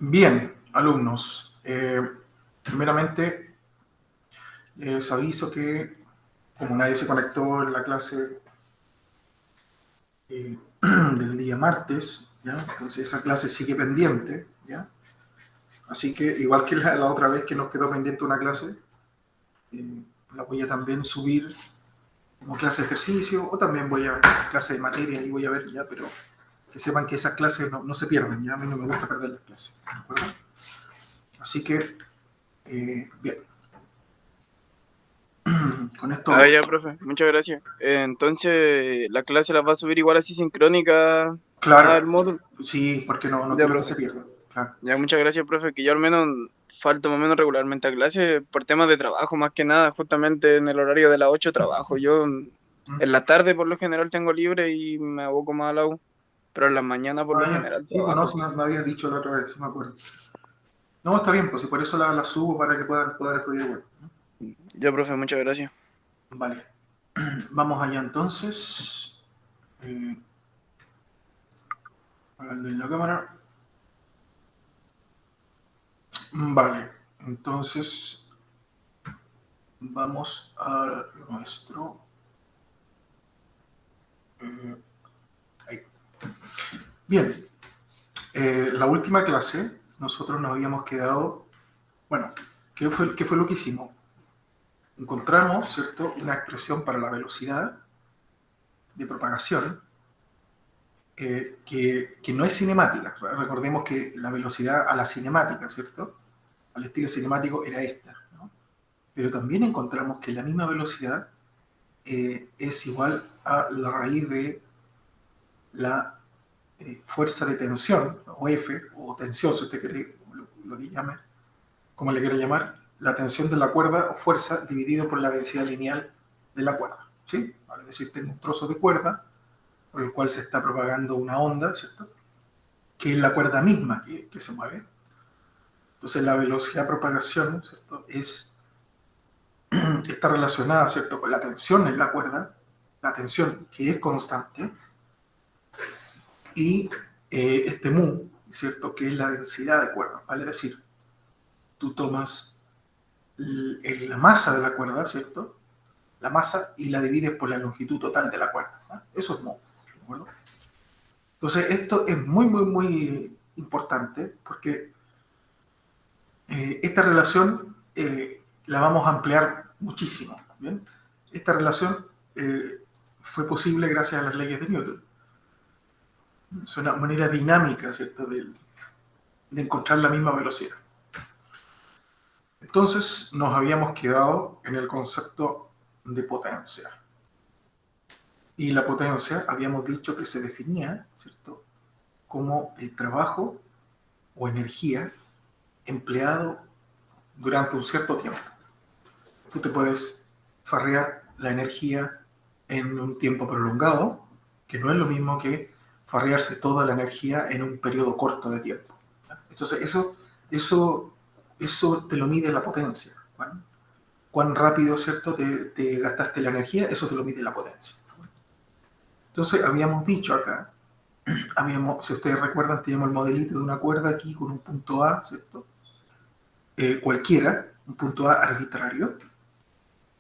Bien, alumnos, primeramente les aviso que como nadie se conectó en la clase del día martes, ¿ya? Entonces esa clase sigue pendiente, ¿ya? Así que igual que la otra vez que nos quedó pendiente una clase, eh, la voy a también subir como clase de ejercicio o también voy a clase de materia y voy a ver ya, pero que sepan que esas clases no se pierden, ¿ya? A mí no me gusta perder las clases, ¿de acuerdo? Así que, bien, con Ah, esto, ya, profe, muchas gracias. Entonces, la clase la va a subir igual así sincrónica claro, al módulo. sí, porque no Ya, quiero que se profe. pierda, claro. Ya, muchas gracias, profe, que yo al menos falto más o menos regularmente a clase por temas de trabajo, más que nada, justamente en el horario de las 8 trabajo. Yo Mm. en la tarde por lo general tengo libre y me aboco más a la U, pero en la mañana por lo Ah, ya. general Sí, pues no, trabajo. si me había dicho la otra vez, sí me acuerdo. No, está bien, pues si por eso la subo para que puedan estudiar igual. Ya, profe, muchas gracias. Vale, vamos allá entonces. Eh, Apagando la cámara. Vale, entonces vamos a nuestro... eh, ahí. Bien, la última clase nosotros nos habíamos quedado... Bueno, qué fue lo que hicimos? Encontramos, ¿cierto?, una expresión para la velocidad de propagación que no es cinemática. Recordemos que la velocidad a la cinemática, ¿cierto? Al estilo cinemático era esta, ¿no? Pero también encontramos que la misma velocidad es igual a la raíz de la fuerza de tensión, o F, o tensión, si usted quiere, lo que llame, como le quiera llamar, la tensión de la cuerda o fuerza dividido por la densidad lineal de la cuerda, ¿sí? Es decir, tengo un trozo de cuerda por el cual se está propagando una onda, ¿cierto?, que es la cuerda misma que se mueve. Entonces la velocidad de propagación, ¿cierto?, está relacionada, ¿cierto?, con la tensión en la cuerda, la tensión que es constante, y este mu, ¿cierto?, que es la densidad de cuerda, ¿vale? Es decir, tú tomas la masa de la cuerda, ¿cierto?, la masa, y la divides por la longitud total de la cuerda, ¿no? Eso es mu, ¿de acuerdo? Entonces esto es muy importante porque esta relación la vamos a ampliar muchísimo, ¿bien? Esta relación fue posible gracias a las leyes de Newton. Es una manera dinámica, ¿cierto?, de encontrar la misma velocidad. Entonces nos habíamos quedado en el concepto de potencia. Y la potencia habíamos dicho que se definía, ¿cierto?, como el trabajo o energía empleado durante un cierto tiempo. Tú te puedes farrear la energía en un tiempo prolongado, que no es lo mismo que farrearse toda la energía en un periodo corto de tiempo. Entonces, eso, eso te lo mide la potencia. Cuán rápido, ¿cierto?, te gastaste la energía, eso te lo mide la potencia. Entonces, habíamos dicho acá, si ustedes recuerdan, teníamos el modelito de una cuerda aquí con un punto A, ¿cierto? Cualquiera, un punto A arbitrario,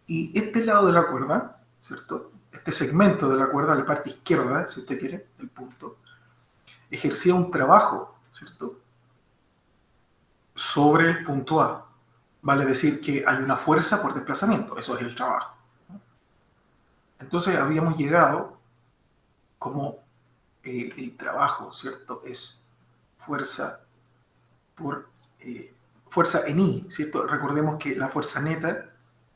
y este lado de la cuerda, ¿cierto?, este segmento de la cuerda, la parte izquierda, si usted quiere, el punto, ejercía un trabajo, ¿cierto?, sobre el punto A. Vale decir que hay una fuerza por desplazamiento, eso es el trabajo. Entonces habíamos llegado como el trabajo, ¿cierto?, es fuerza por fuerza en I, ¿cierto? Recordemos que la fuerza neta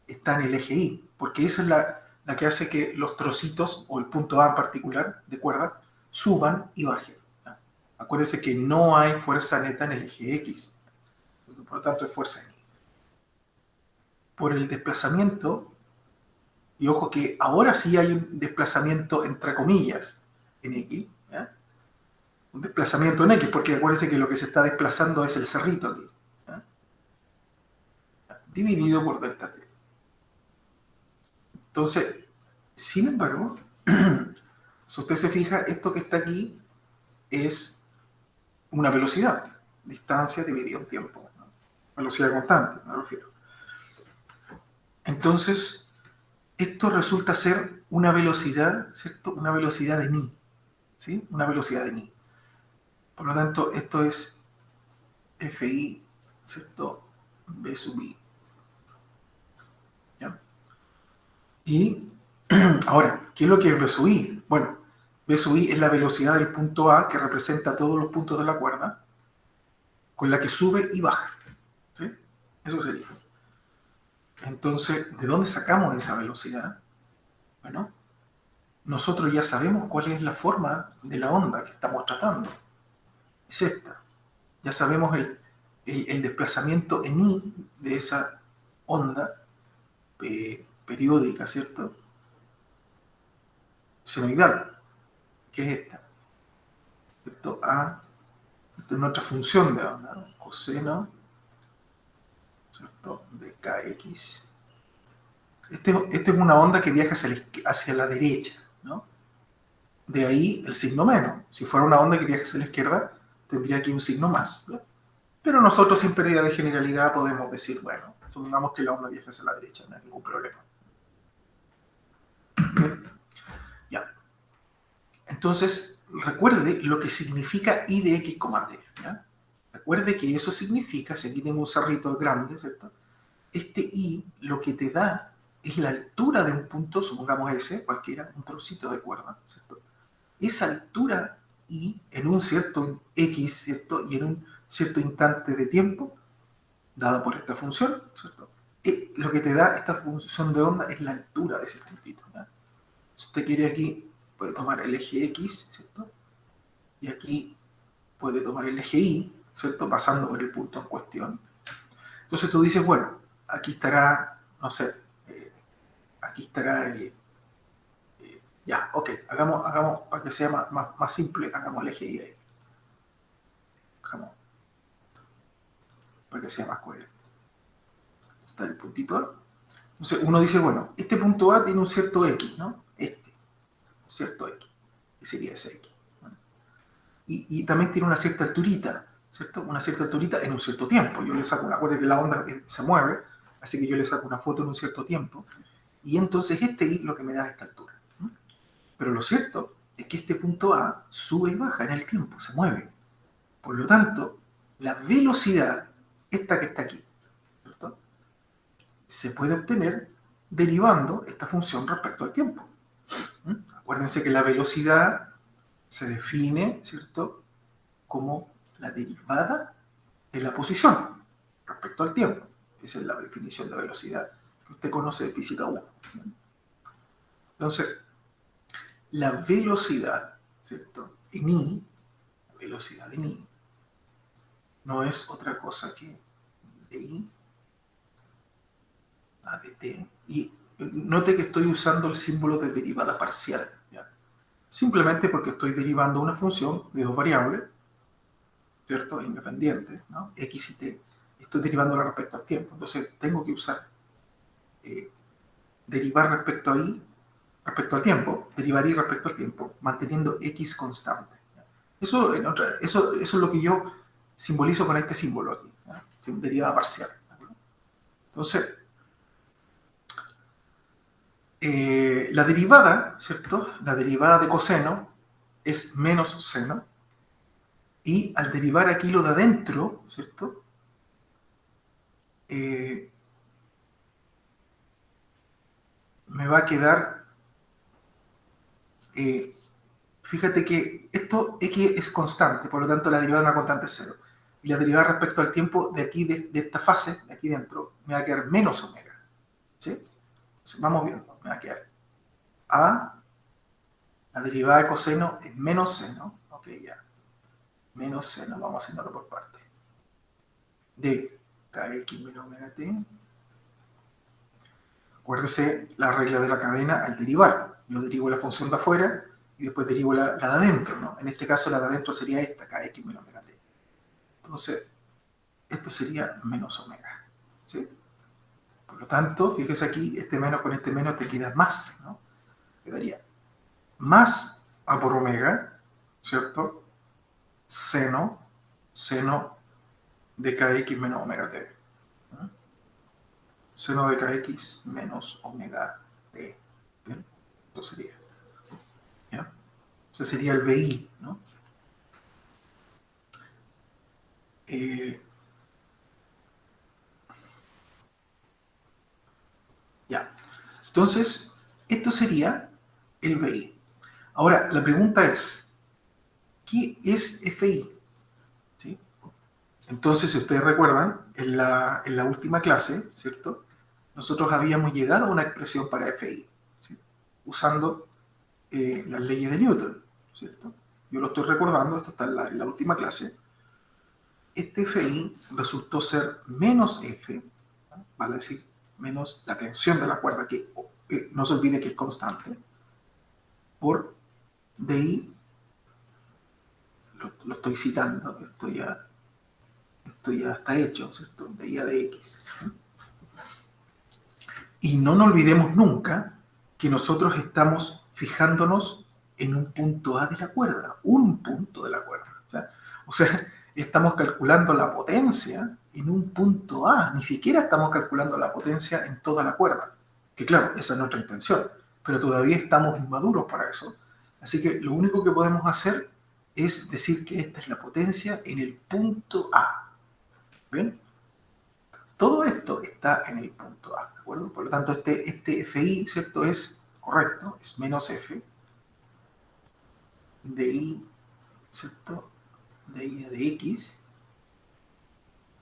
está en el eje I, porque esa es la que hace que los trocitos, o el punto A en particular, de cuerda, suban y bajen. ¿Ya? Acuérdense que no hay fuerza neta en el eje X, por lo tanto es fuerza en I. Por el desplazamiento, y ojo que ahora sí hay un desplazamiento entre comillas en X, ¿ya? Un desplazamiento en X, porque acuérdense que lo que se está desplazando es el cerrito aquí, ¿ya?, dividido por delta T. Entonces, sin embargo, si usted se fija, esto que está aquí es una velocidad. Distancia dividido en tiempo, ¿no? Velocidad constante, me refiero. Entonces, esto resulta ser una velocidad, ¿cierto? Una velocidad de μ, ¿sí? Una velocidad de μ. Por lo tanto, esto es Fi, ¿cierto? B sub I. ¿Ya? Y ahora, ¿qué es lo que es B sub I? Bueno, B sub I es la velocidad del punto A que representa todos los puntos de la cuerda, con la que sube y baja, ¿sí? Eso sería. Entonces, ¿de dónde sacamos esa velocidad? Bueno, nosotros ya sabemos cuál es la forma de la onda que estamos tratando. Es esta. Ya sabemos el desplazamiento en I de esa onda periódica, ¿cierto? Senoidal, que es esta. ¿Cierto? A, esta es nuestra función de onda, ¿no? Coseno, ¿cierto? De kx. Esta es una onda que viaja hacia la derecha, ¿no? De ahí el signo menos. Si fuera una onda que viaja hacia la izquierda, tendría aquí un signo más, ¿no? Pero nosotros, sin pérdida de generalidad, podemos decir, bueno, supongamos que la onda viaja hacia la derecha, no hay ningún problema. Bien, ya. Entonces, recuerde lo que significa I de x, t, ¿ya? Recuerde que eso significa, si aquí tengo un cerrito grande, ¿cierto? Este I lo que te da es la altura de un punto, supongamos ese, cualquiera, un trocito de cuerda, ¿cierto? Esa altura I en un cierto x, ¿cierto? Y en un cierto instante de tiempo, dada por esta función, ¿cierto? Lo que te da esta función de onda es la altura de ese puntito, ¿ya? Si usted quiere aquí, puede tomar el eje x, ¿cierto? Y aquí puede tomar el eje y, ¿cierto? Pasando por el punto en cuestión. Entonces tú dices, bueno, aquí estará, no sé, aquí estará el... ya, ok, hagamos para que sea más simple, hagamos el eje y ahí. Hagamos, para que sea más coherente. Está el puntito A. Entonces uno dice, bueno, este punto A tiene un cierto X, ¿no? Un cierto X, que sería ese X. ¿No? Y también tiene una cierta alturita, ¿cierto? Una cierta alturita en un cierto tiempo. Yo le saco una, acuérdense que la onda se mueve, así que yo le saco una foto en un cierto tiempo. Y entonces este I lo que me da es esta altura. ¿No? Pero lo cierto es que este punto A sube y baja en el tiempo, se mueve. Por lo tanto, la velocidad, esta que está aquí, ¿cierto? Se puede obtener derivando esta función respecto al tiempo. Acuérdense que la velocidad se define, ¿cierto?, como la derivada de la posición respecto al tiempo. Esa es la definición de velocidad que usted conoce de física 1. Entonces, la velocidad, ¿cierto?, en I, la velocidad en I, no es otra cosa que dI a dt. Y note que estoy usando el símbolo de derivada parcial, ¿ya? Simplemente porque estoy derivando una función de dos variables, ¿cierto?, independientes, ¿no?, x y t. Estoy derivándola respecto al tiempo. Entonces tengo que usar derivar respecto a y, respecto al tiempo, derivar y respecto al tiempo, manteniendo x constante. Eso es lo que yo simbolizo con este símbolo aquí, ¿no? Derivada parcial. Entonces, la derivada, ¿cierto? La derivada de coseno es menos seno, y al derivar aquí lo de adentro, ¿cierto?, me va a quedar, fíjate que esto x es constante, por lo tanto la derivada de una constante es cero. Y la derivada respecto al tiempo de aquí, de esta fase, de aquí dentro, me va a quedar menos omega. ¿Sí? Entonces, vamos viendo, me va a quedar a, la derivada de coseno es menos seno, ok, ya, menos seno, vamos haciéndolo por parte, de kx menos omega t. Acuérdese la regla de la cadena al derivar. Yo derivo la función de afuera y después derivo la de adentro, ¿no? En este caso la de adentro sería esta, kx menos omega t. Entonces, esto sería menos omega, ¿sí? Por lo tanto, fíjese aquí, este menos con este menos te queda más, ¿no? Quedaría más a por omega, ¿cierto? Seno de kx menos omega t. ¿No? Seno de kx menos omega t. ¿Bien? Esto sería. ¿Ya? Ese sería el BI, ¿no? Ya. Entonces, esto sería el BI. Ahora, la pregunta es, ¿qué es FI? ¿Sí? Entonces, si ustedes recuerdan, en la última clase, ¿cierto? Nosotros habíamos llegado a una expresión para FI, ¿sí? Usando las leyes de Newton, ¿cierto? Yo lo estoy recordando, esto está en la última clase. Este FI resultó ser menos F, ¿no? Vale decir, menos la tensión de la cuerda, que no se olvide que es constante, por DI, lo estoy citando, esto ya está hecho, ¿cierto? DI a dx. Y no nos olvidemos nunca que nosotros estamos fijándonos en un punto A de la cuerda, un punto de la cuerda. O sea, estamos calculando la potencia en un punto A, ni siquiera estamos calculando la potencia en toda la cuerda, que claro, esa es nuestra intención, pero todavía estamos inmaduros para eso. Así que lo único que podemos hacer es decir que esta es la potencia en el punto A. ¿Bien? Todo esto está en el punto A, ¿de acuerdo? Por lo tanto, este FI, ¿cierto? Es correcto, es menos F de I, ¿cierto? De I de X,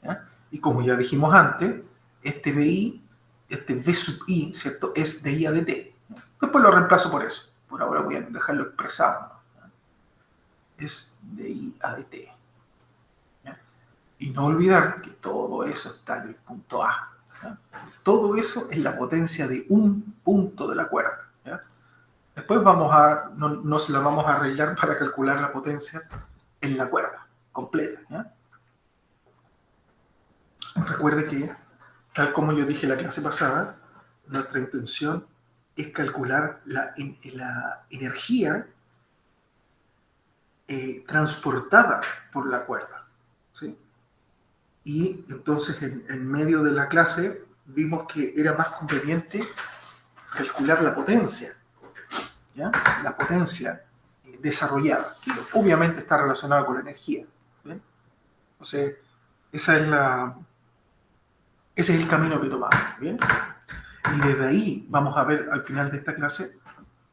¿ya? Y como ya dijimos antes, este BI, este V sub I, ¿cierto? Es de I a de T. ¿Ya? Después lo reemplazo por eso. Por ahora voy a dejarlo expresado, ¿no? Es de I a de T. ¿Ya? Y no olvidar que todo eso está en el punto A. ¿Ya? Todo eso es la potencia de un punto de la cuerda. ¿Ya? Después nos la vamos a arreglar para calcular la potencia en la cuerda completa. ¿Ya? Recuerde que, tal como yo dije en la clase pasada, nuestra intención es calcular la energía transportada por la cuerda. ¿Sí? Y entonces en medio de la clase vimos que era más conveniente calcular la potencia, ¿ya? La potencia desarrollada, que obviamente está relacionada con la energía. ¿Bien? Entonces, ese es el camino que tomamos. ¿Bien? Y desde ahí vamos a ver al final de esta clase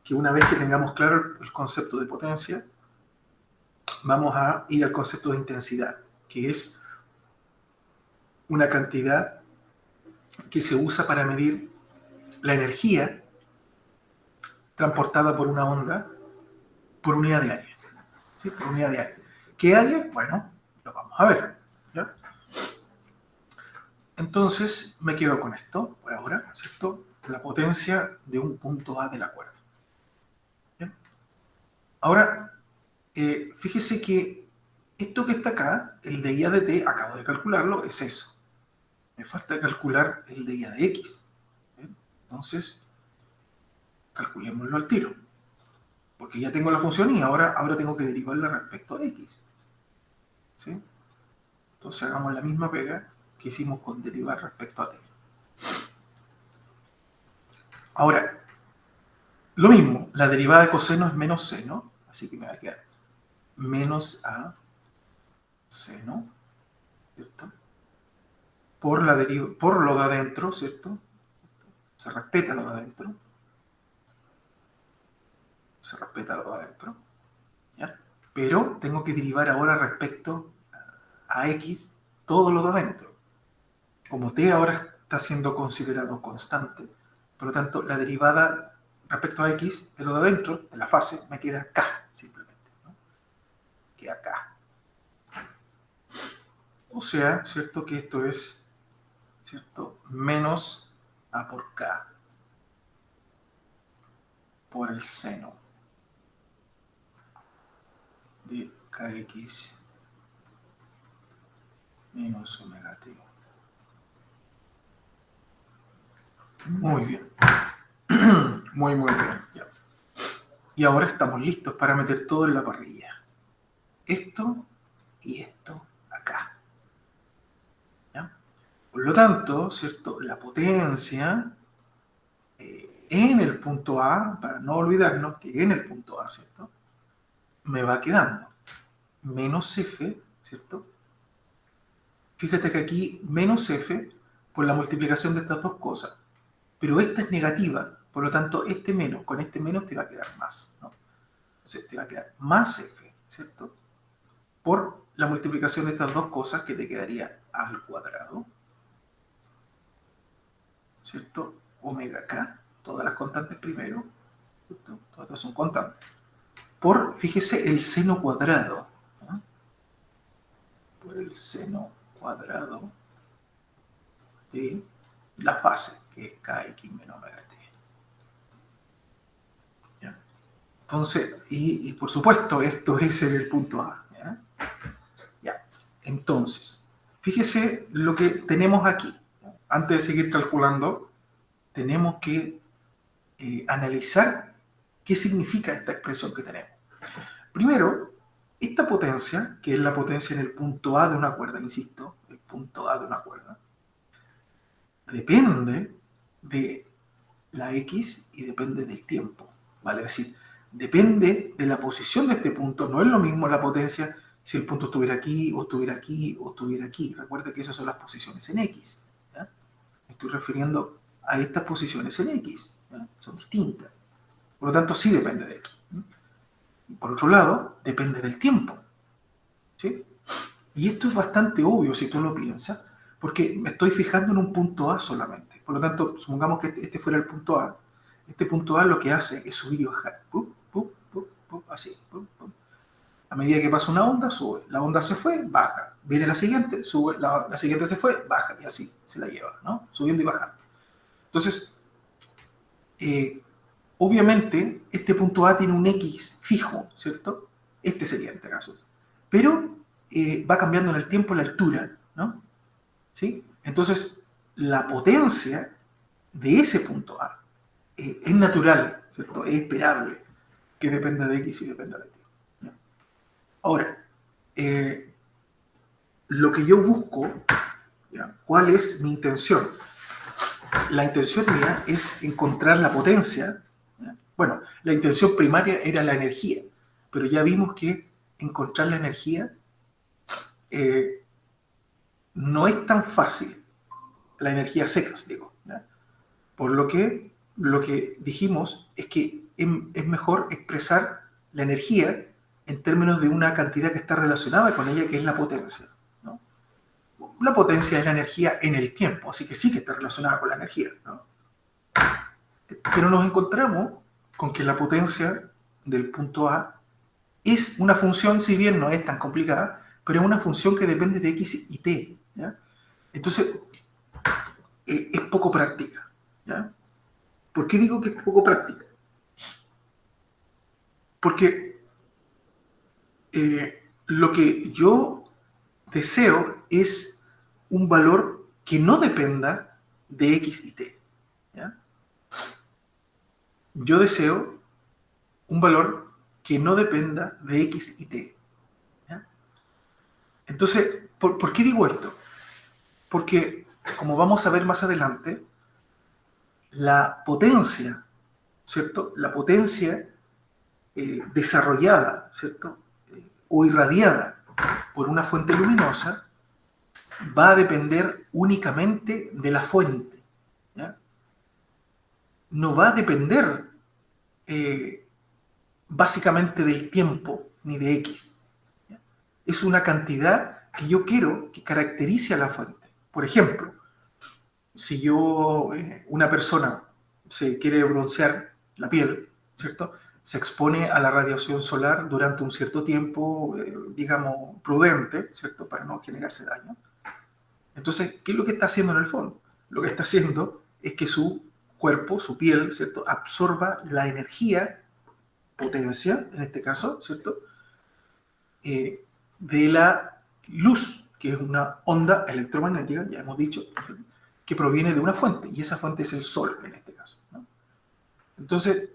que una vez que tengamos claro el concepto de potencia, vamos a ir al concepto de intensidad, que es una cantidad que se usa para medir la energía transportada por una onda por unidad de área. ¿Sí? Por unidad de área. ¿Qué área? Bueno, lo vamos a ver. ¿Ya? Entonces me quedo con esto por ahora, ¿cierto? La potencia de un punto A de la cuerda. ¿Bien? Ahora, fíjese que esto que está acá, el de I a de T, acabo de calcularlo, es eso. Me falta calcular el de I a de X. ¿Bien? Entonces, calculémoslo al tiro. Porque ya tengo la función y ahora tengo que derivarla respecto a X. ¿Sí? Entonces hagamos la misma pega que hicimos con derivar respecto a T. Ahora, lo mismo, la derivada de coseno es menos seno, así que me va a quedar menos a seno, ¿cierto? Por lo de adentro, ¿cierto? Se respeta lo de adentro. Se respeta lo de adentro. ¿Ya? Pero tengo que derivar ahora respecto a X todo lo de adentro. Como T ahora está siendo considerado constante, por lo tanto, la derivada respecto a X de lo de adentro, de la fase, me queda K, simplemente. ¿No? Queda K. O sea, ¿cierto? Que esto es, ¿cierto? Menos A por K por el seno de Kx menos omega t. Muy bien. Muy bien. Ya. Y ahora estamos listos para meter todo en la parrilla. Esto y esto acá. Por lo tanto, ¿cierto? La potencia en el punto A, para no olvidarnos que en el punto A, ¿cierto? Me va quedando menos F, ¿cierto? Fíjate que aquí menos F por la multiplicación de estas dos cosas, pero esta es negativa, por lo tanto este menos, con este menos te va a quedar más, ¿no? Entonces te va a quedar más F, ¿cierto? Por la multiplicación de estas dos cosas que te quedaría al cuadrado, ¿cierto? Omega K, todas las constantes primero, ¿cierto? Todas son constantes. Por, fíjese, el seno cuadrado, ¿no? Por el seno cuadrado de la fase, que es kx menos omega t. ¿Ya? Entonces, y por supuesto, esto es el punto A. ¿Ya? Ya. Entonces, fíjese lo que tenemos aquí. ¿Ya? Antes de seguir calculando, tenemos que analizar qué significa esta expresión que tenemos. Primero, esta potencia, que es la potencia en el punto A de una cuerda, insisto, el punto A de una cuerda, depende de la X y depende del tiempo, ¿vale? Es decir, depende de la posición de este punto. No es lo mismo la potencia si el punto estuviera aquí, o estuviera aquí, o estuviera aquí. Recuerda que esas son las posiciones en X. ¿Ya? Me estoy refiriendo a estas posiciones en X. ¿Ya? Son distintas. Por lo tanto, sí depende de X. Y por otro lado, depende del tiempo. ¿Sí? Y esto es bastante obvio si tú lo piensas, porque me estoy fijando en un punto A solamente. Por lo tanto, supongamos que este fuera el punto A. Este punto A lo que hace es subir y bajar. ¡Pup, pup, pup, pup! Así. ¡Pup, pup! A medida que pasa una onda, sube. La onda se fue, baja. Viene la siguiente, sube. La siguiente se fue, baja. Y así se la lleva, ¿no? Subiendo y bajando. Entonces, obviamente, este punto A tiene un X fijo, ¿cierto? Este sería en este caso. Pero va cambiando en el tiempo la altura, ¿no? ¿Sí? Entonces, la potencia de ese punto A es natural, ¿cierto? Es esperable que dependa de X y dependa de T. ¿Ya? Ahora, lo que yo busco, ¿ya? ¿Cuál es mi intención? La intención mía es encontrar la potencia. ¿Ya? Bueno, la intención primaria era la energía, pero ya vimos que encontrar la energía eh, no es tan fácil. La energía seca, digo. ¿Ya? Por lo que dijimos es que es mejor expresar la energía en términos de una cantidad que está relacionada con ella, que es la potencia, ¿no? La potencia es la energía en el tiempo, así que sí que está relacionada con la energía, ¿no? Pero nos encontramos con que la potencia del punto A es una función, si bien no es tan complicada, pero es una función que depende de X y T, ¿ya? Entonces, es poco práctica, ¿ya? ¿Por qué digo que es poco práctica? Porque lo que yo deseo es un valor que no dependa de X y T. ¿Ya? Yo deseo un valor que no dependa de X y T. ¿Ya? Entonces, ¿por qué digo esto? Porque, como vamos a ver más adelante, la potencia, ¿cierto? La potencia desarrollada, ¿cierto? O irradiada por una fuente luminosa va a depender únicamente de la fuente. ¿Ya? No va a depender básicamente del tiempo ni de X. ¿Ya? Es una cantidad que yo quiero que caracterice a la fuente. Por ejemplo, si yo, una persona se quiere broncear la piel, ¿cierto? Se expone a la radiación solar durante un cierto tiempo, digamos, prudente, ¿cierto? Para no generarse daño. Entonces, ¿qué es lo que está haciendo en el fondo? Lo que está haciendo es que su cuerpo, su piel, ¿cierto? Absorba la energía, potencia, en este caso, ¿cierto? De la luz, que es una onda electromagnética, ya hemos dicho, que proviene de una fuente, y esa fuente es el sol, en este caso, ¿no? Entonces,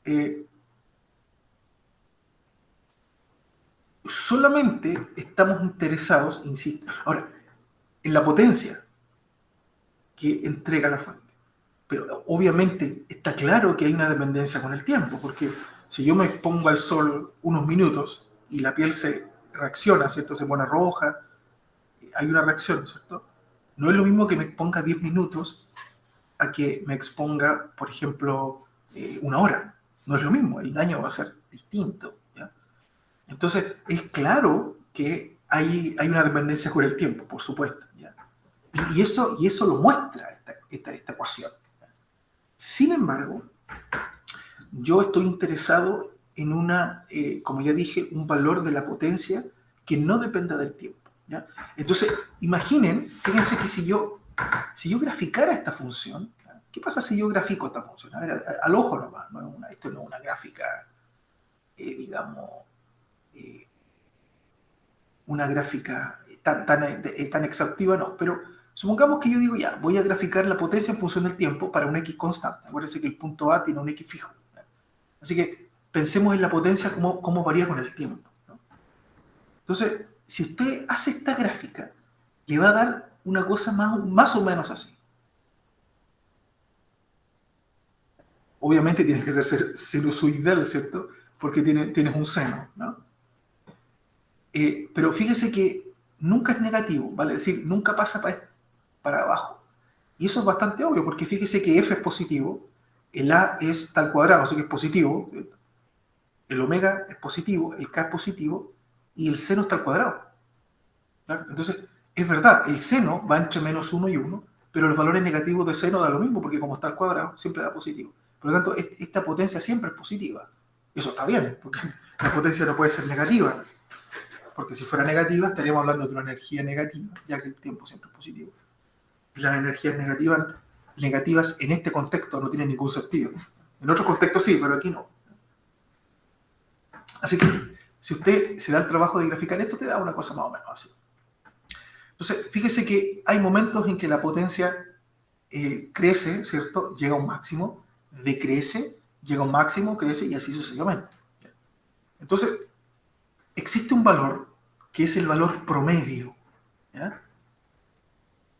eh, solamente estamos interesados, insisto, ahora, en la potencia. que entrega la fuente. Pero obviamente está claro que hay una dependencia con el tiempo, porque si yo me expongo al sol unos minutos y la piel se reacciona, ¿cierto? Se pone roja, hay una reacción, ¿cierto? No es lo mismo que me exponga 10 minutos a que me exponga, por ejemplo, una hora. No es lo mismo, el daño va a ser distinto, ¿ya? Entonces, es claro que hay una dependencia con el tiempo, por supuesto, ¿ya? Y eso lo muestra esta ecuación. Sin embargo, yo estoy interesado en como ya dije, un valor de la potencia que no dependa del tiempo, ¿ya? Entonces, imaginen, fíjense que si yo graficara esta función, ¿ya? ¿Qué pasa si yo grafico esta función? A ver, al ojo nomás, esto no es una gráfica, digamos, eh, una gráfica tan exhaustiva, no, pero supongamos que yo digo, ya, voy a graficar la potencia en función del tiempo para un X constante. Acuérdense que el punto A tiene un X fijo, ¿ya? Así que pensemos en la potencia cómo varía con el tiempo, ¿no? Entonces, si usted hace esta gráfica, le va a dar una cosa más o menos así. Obviamente tiene que ser sinusoidal, ¿cierto? Porque tienes un seno, ¿no? Pero fíjese que nunca es negativo, ¿vale? Es decir, nunca pasa para abajo. Y eso es bastante obvio, porque fíjese que F es positivo, el A está al cuadrado, así que es positivo, el omega es positivo, el K es positivo, y el seno está al cuadrado, ¿claro? Entonces, es verdad, el seno va entre menos 1 y 1, pero los valores negativos de seno da lo mismo, porque como está al cuadrado, siempre da positivo. Por lo tanto, esta potencia siempre es positiva. Eso está bien, porque la potencia no puede ser negativa, porque si fuera negativa estaríamos hablando de una energía negativa, ya que el tiempo siempre es positivo. Y las energías negativas en este contexto no tienen ningún sentido. En otros contextos sí, pero aquí no. Así que si usted se da el trabajo de graficar esto, te da una cosa más o menos así. Entonces, fíjese que hay momentos en que la potencia crece, ¿cierto? Llega a un máximo, decrece, llega a un máximo, crece y así sucesivamente. Entonces, existe un valor que es el valor promedio, ¿ya?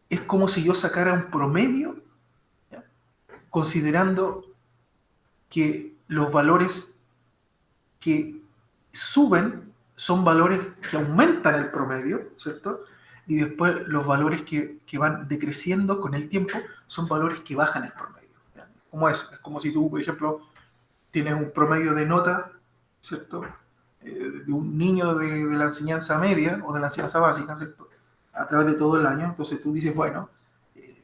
Es como si yo sacara un promedio, ¿ya? Considerando que los valores que suben son valores que aumentan el promedio, ¿cierto? Y después los valores que van decreciendo con el tiempo son valores que bajan el promedio, ¿ya? Como eso, es como si tú, por ejemplo, tienes un promedio de nota, ¿cierto? De un niño de la enseñanza media o de la enseñanza básica, ¿cierto? A través de todo el año. Entonces tú dices, bueno,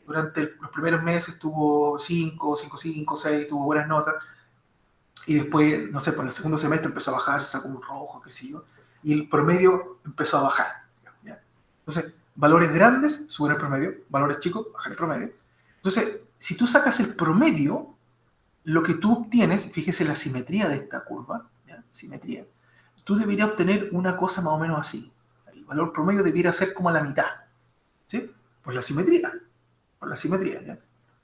durante los primeros meses tuvo 5, 6, tuvo buenas notas, y después, no sé, por el segundo semestre empezó a bajar, sacó un rojo, qué sé yo, y el promedio empezó a bajar, ¿ya? Entonces, valores grandes suben el promedio, valores chicos bajan el promedio. Entonces, si tú sacas el promedio, lo que tú obtienes, fíjese la simetría de esta curva, ¿ya? Simetría, tú deberías obtener una cosa más o menos así. El valor promedio debiera ser como a la mitad, ¿sí? Por la simetría, ¿ya?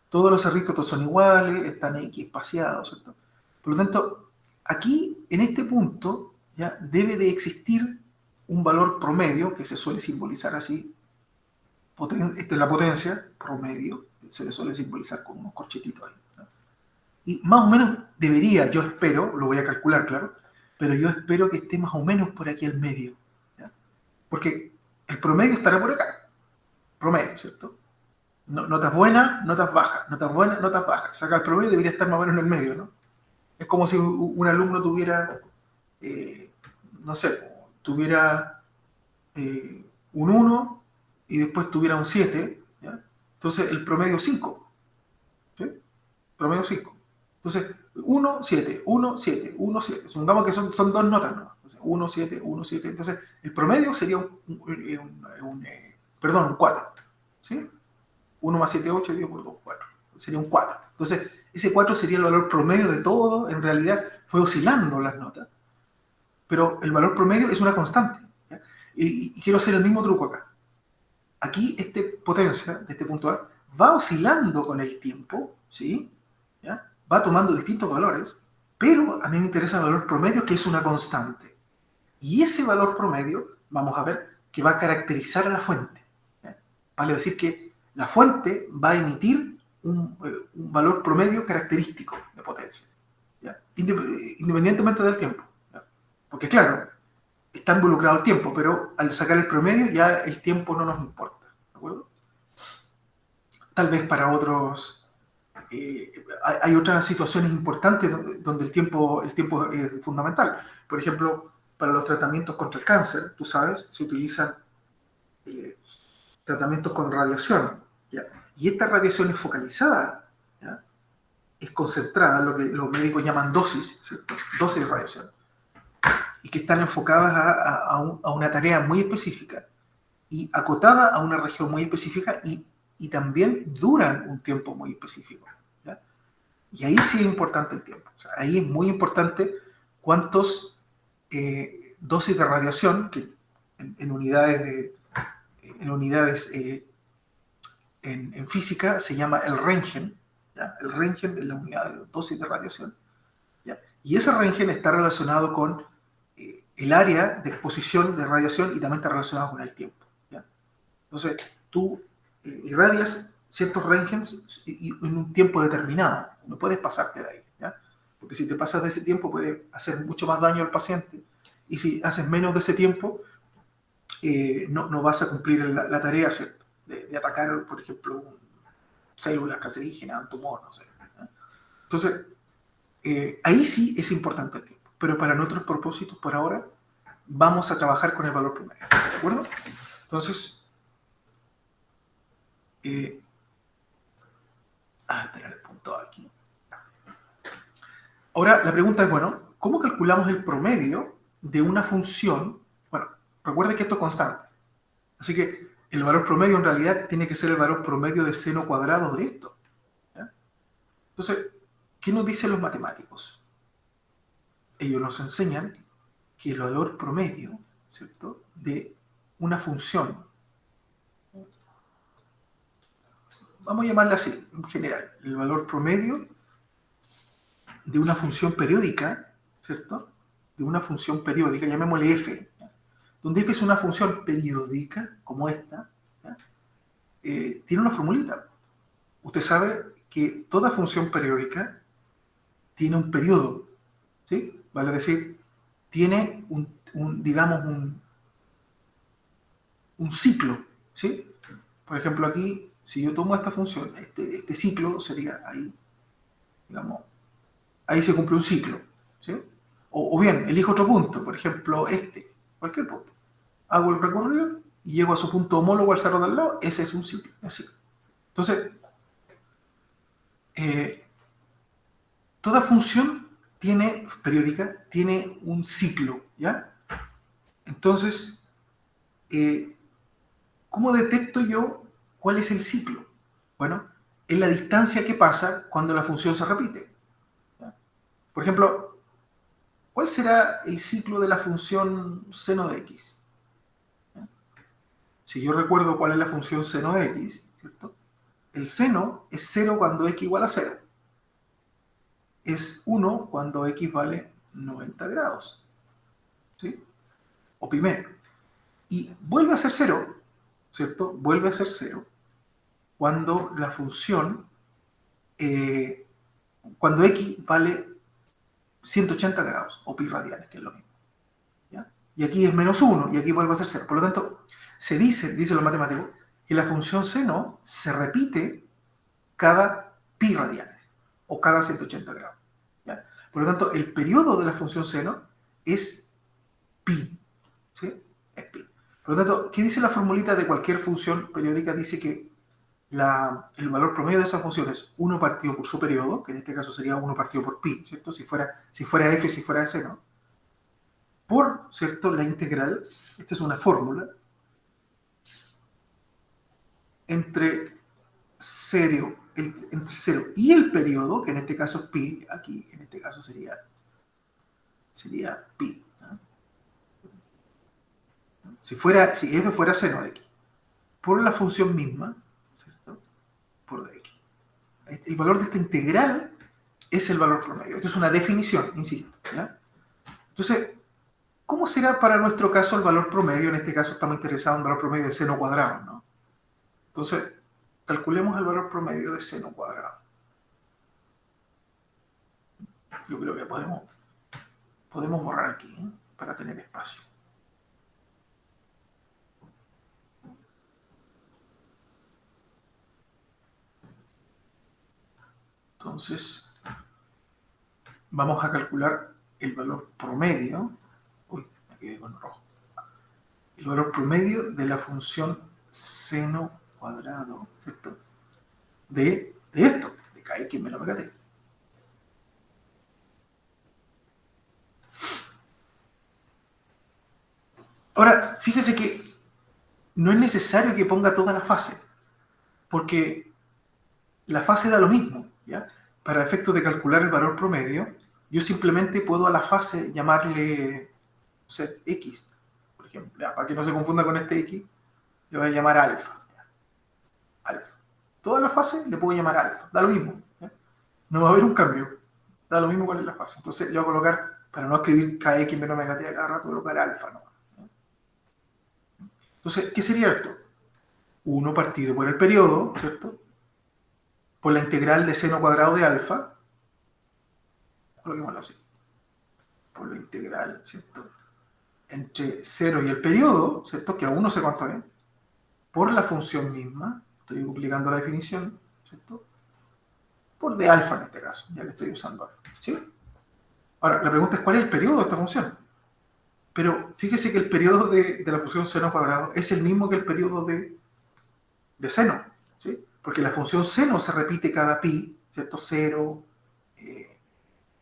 Todos los cerritos son iguales, están X espaciados, ¿cierto? Por lo tanto, aquí, en este punto, ¿ya? Debe de existir un valor promedio, que se suele simbolizar así, esta es la potencia, promedio, se le suele simbolizar con unos corchetitos ahí, ¿no? Y más o menos debería, yo espero, lo voy a calcular, claro, pero yo espero que esté más o menos por aquí al medio, ¿ya? Porque el promedio estará por acá, promedio, ¿cierto? Notas buenas, notas bajas, notas buenas, notas bajas. Saca el promedio, debería estar más o menos en el medio, ¿no? Es como si un alumno tuviera, no sé, tuviera un 1 y después tuviera un 7, ¿ya? Entonces el promedio 5, ¿sí? Promedio 5. Entonces, 1, 7, 1, 7, 1, 7. Supongamos que son dos notas, ¿no? Entonces, 1, 7, 1, 7. Entonces, el promedio sería un 4, ¿sí? 1 más 7, 8, dividido por 2, 4. Sería un 4. Entonces, ese 4 sería el valor promedio de todo. En realidad, fue oscilando las notas. Pero el valor promedio es una constante, ¿ya? Y quiero hacer el mismo truco acá. Aquí, esta potencia de este punto A va oscilando con el tiempo, ¿sí? ¿Ya? Va tomando distintos valores, pero a mí me interesa el valor promedio, que es una constante. Y ese valor promedio, vamos a ver, que va a caracterizar a la fuente, ¿ya? Vale decir que la fuente va a emitir un valor promedio característico de potencia, ¿ya? Independientemente del tiempo, ¿ya? Porque claro, está involucrado el tiempo, pero al sacar el promedio ya el tiempo no nos importa, ¿de acuerdo? Tal vez para otros hay otras situaciones importantes donde el tiempo es fundamental. Por ejemplo, para los tratamientos contra el cáncer, tú sabes, se utilizan tratamientos con radiación, ¿ya? Y esta radiación es focalizada, ¿ya? Es concentrada, lo que los médicos llaman dosis, ¿cierto? Dosis de radiación, y que están enfocadas a una tarea muy específica y acotada a una región muy específica y también duran un tiempo muy específico, ¿ya? Y ahí sí es importante el tiempo. O sea, ahí es muy importante cuántos dosis de radiación, que en unidades, en física se llama el Röntgen, ¿ya? El Röntgen es la unidad de dosis de radiación, ¿ya? Y ese Röntgen está relacionado con el área de exposición de radiación y también está relacionado con el tiempo, ¿ya? Entonces, tú irradias ciertos Röntgens en un tiempo determinado, no puedes pasarte de ahí, ¿ya? Porque si te pasas de ese tiempo puede hacer mucho más daño al paciente, y si haces menos de ese tiempo, no vas a cumplir la tarea, ¿cierto? De atacar, por ejemplo, células cancerígenas, un tumor, no sé, ¿ya? Entonces, ahí sí es importante el tiempo, pero para nuestros propósitos por ahora vamos a trabajar con el valor promedio, ¿de acuerdo? Entonces, tener el punto aquí. Ahora, la pregunta es, bueno, ¿cómo calculamos el promedio de una función? Bueno, recuerda que esto es constante. Así que el valor promedio en realidad tiene que ser el valor promedio de seno cuadrado de esto, ¿ya? Entonces, ¿qué nos dicen los matemáticos? Ellos nos enseñan que el valor promedio, ¿cierto?, de una función, vamos a llamarla así, en general, el valor promedio de una función periódica, ¿cierto?, de una función periódica, llamémosle f, ¿ya? Donde f es una función periódica, como esta, ¿ya? Tiene una formulita. Usted sabe que toda función periódica tiene un periodo, ¿sí? Vale decir, tiene digamos, un ciclo, ¿sí? Por ejemplo, aquí, si yo tomo esta función, este ciclo sería ahí, digamos, ahí se cumple un ciclo, ¿sí? O bien, elijo otro punto, por ejemplo, cualquier punto. Hago el recorrido y llego a su punto homólogo al cerro del lado, ese es un ciclo, así. Entonces, toda función periódica tiene un ciclo, ¿ya? Entonces, ¿cómo detecto yo cuál es el ciclo? Bueno, es la distancia que pasa cuando la función se repite, ¿ya? Por ejemplo, ¿cuál será el ciclo de la función seno de x? ¿Ya? Si yo recuerdo cuál es la función seno de x, ¿cierto? El seno es 0 cuando x igual a 0. Es 1 cuando x vale 90 grados, ¿sí? O pi medio. Y vuelve a ser 0, ¿cierto? Vuelve a ser 0 cuando la función, cuando x vale 180 grados, o pi radianes, que es lo mismo, ¿ya? Y aquí es menos 1, y aquí vuelve a ser 0. Por lo tanto, se dice los matemáticos, que la función seno se repite cada pi radianes, o cada 180 grados, ¿ya? Por lo tanto, el periodo de la función seno es pi, ¿sí? Es pi. Por lo tanto, ¿qué dice la formulita de cualquier función periódica? Dice que el valor promedio de esa función es 1 partido por su periodo, que en este caso sería 1 partido por pi, ¿cierto? Si fuera f, si fuera seno, por, ¿cierto?, la integral, esta es una fórmula, entre 0 y el periodo, que en este caso es pi, aquí en este caso sería pi, ¿no? Si f fuera seno de x, por la función misma, ¿cierto?, por de x. El valor de esta integral es el valor promedio. Esto es una definición, insisto, ¿ya? Entonces, ¿cómo será para nuestro caso el valor promedio? En este caso estamos interesados en el valor promedio de seno cuadrado, ¿no? Entonces, calculemos el valor promedio de seno cuadrado. Yo creo que podemos borrar aquí, ¿eh? Para tener espacio. Entonces, vamos a calcular el valor promedio. Uy, me quedé con rojo. El valor promedio de la función seno cuadrado, ¿cierto? De esto, de kx menos omega t. Ahora, fíjese que no es necesario que ponga toda la fase, porque la fase da lo mismo, ¿ya? Para efectos de calcular el valor promedio, yo simplemente puedo a la fase llamarle, no sé, x, por ejemplo. Ya, para que no se confunda con este x, le voy a llamar alfa. ¿Ya? Alfa. Toda la fase le puedo llamar alfa, da lo mismo, ¿ya? No va a haber un cambio, da lo mismo cuál es la fase. Entonces le voy a colocar, para no escribir kx menos omega t a cada rato, voy a colocar alfa, ¿no? Entonces, ¿qué sería esto? 1 partido por el periodo, ¿cierto? Por la integral de seno cuadrado de alfa, coloquémoslo así, por la integral, ¿cierto? Entre 0 y el periodo, ¿cierto? Que aún no sé cuánto es, por la función misma, estoy duplicando la definición, ¿cierto? Por de alfa en este caso, ya que estoy usando alfa, ¿sí? Ahora, la pregunta es ¿cuál es el periodo de esta función? Pero fíjese que el periodo de la función seno cuadrado es el mismo que el periodo de seno, ¿sí? Porque la función seno se repite cada pi, ¿cierto? 0,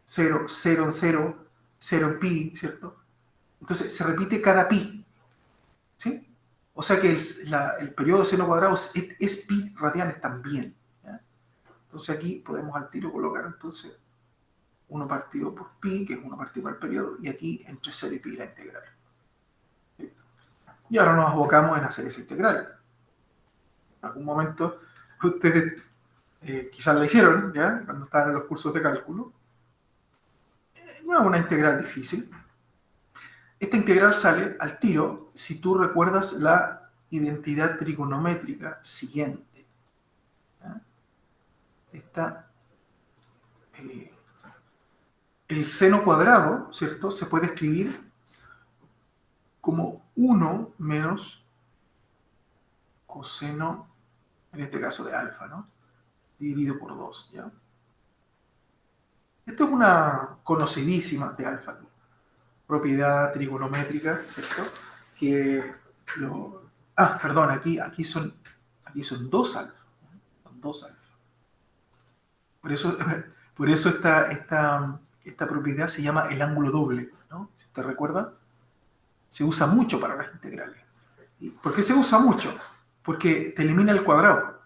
0, 0 en 0, 0 en pi, ¿cierto? Entonces se repite cada pi, ¿sí? O sea que el periodo de seno cuadrado es pi radianes también, ¿ya? Entonces aquí podemos al tiro colocar entonces 1 partido por pi, que es 1 partido por el periodo, y aquí entre 0 y pi la integral. ¿Sí? Y ahora nos abocamos en hacer esa integral. En algún momento ustedes quizás la hicieron, ¿ya? Cuando estaban en los cursos de cálculo. No es una integral difícil. Esta integral sale al tiro si tú recuerdas la identidad trigonométrica siguiente. ¿Ya? El seno cuadrado, ¿cierto? Se puede escribir como 1 menos coseno, en este caso de alfa, ¿no? Dividido por 2, ¿ya? Esta es una conocidísima de alfa, propiedad trigonométrica, ¿cierto? Que perdón, aquí son 2 alfa. Son 2 alfa. Por eso esta propiedad se llama el ángulo doble, ¿no? Si usted recuerda, se usa mucho para las integrales. ¿Y por qué se usa mucho? Porque te elimina el cuadrado.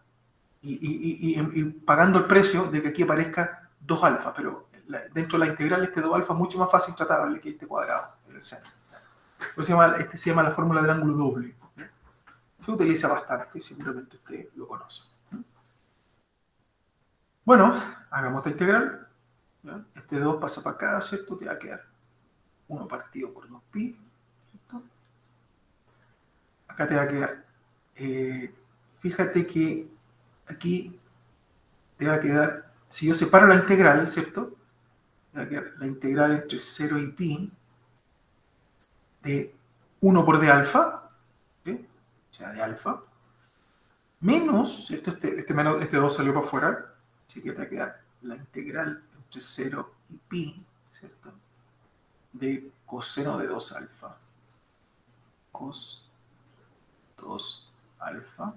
Y pagando el precio de que aquí aparezca 2 alfa, pero dentro de la integral este 2 alfa es mucho más fácil tratable que este cuadrado en el seno. Por eso se llama la fórmula del ángulo doble. Se utiliza bastante, seguramente usted lo conoce. Bueno, hagamos esta integral. ¿Ya? Este 2 pasa para acá, ¿cierto? Te va a quedar 1 partido por 2pi, ¿cierto? Acá te va a quedar, fíjate que aquí te va a quedar, si yo separo la integral, ¿cierto? Te va a quedar la integral entre 0 y pi de 1 por d alfa, ¿sí? O sea, de alfa, menos, ¿cierto? Este 2 salió para afuera, así que te va a quedar la integral entre 0 y pi, ¿cierto? De coseno de 2 alfa. Cos 2 alfa,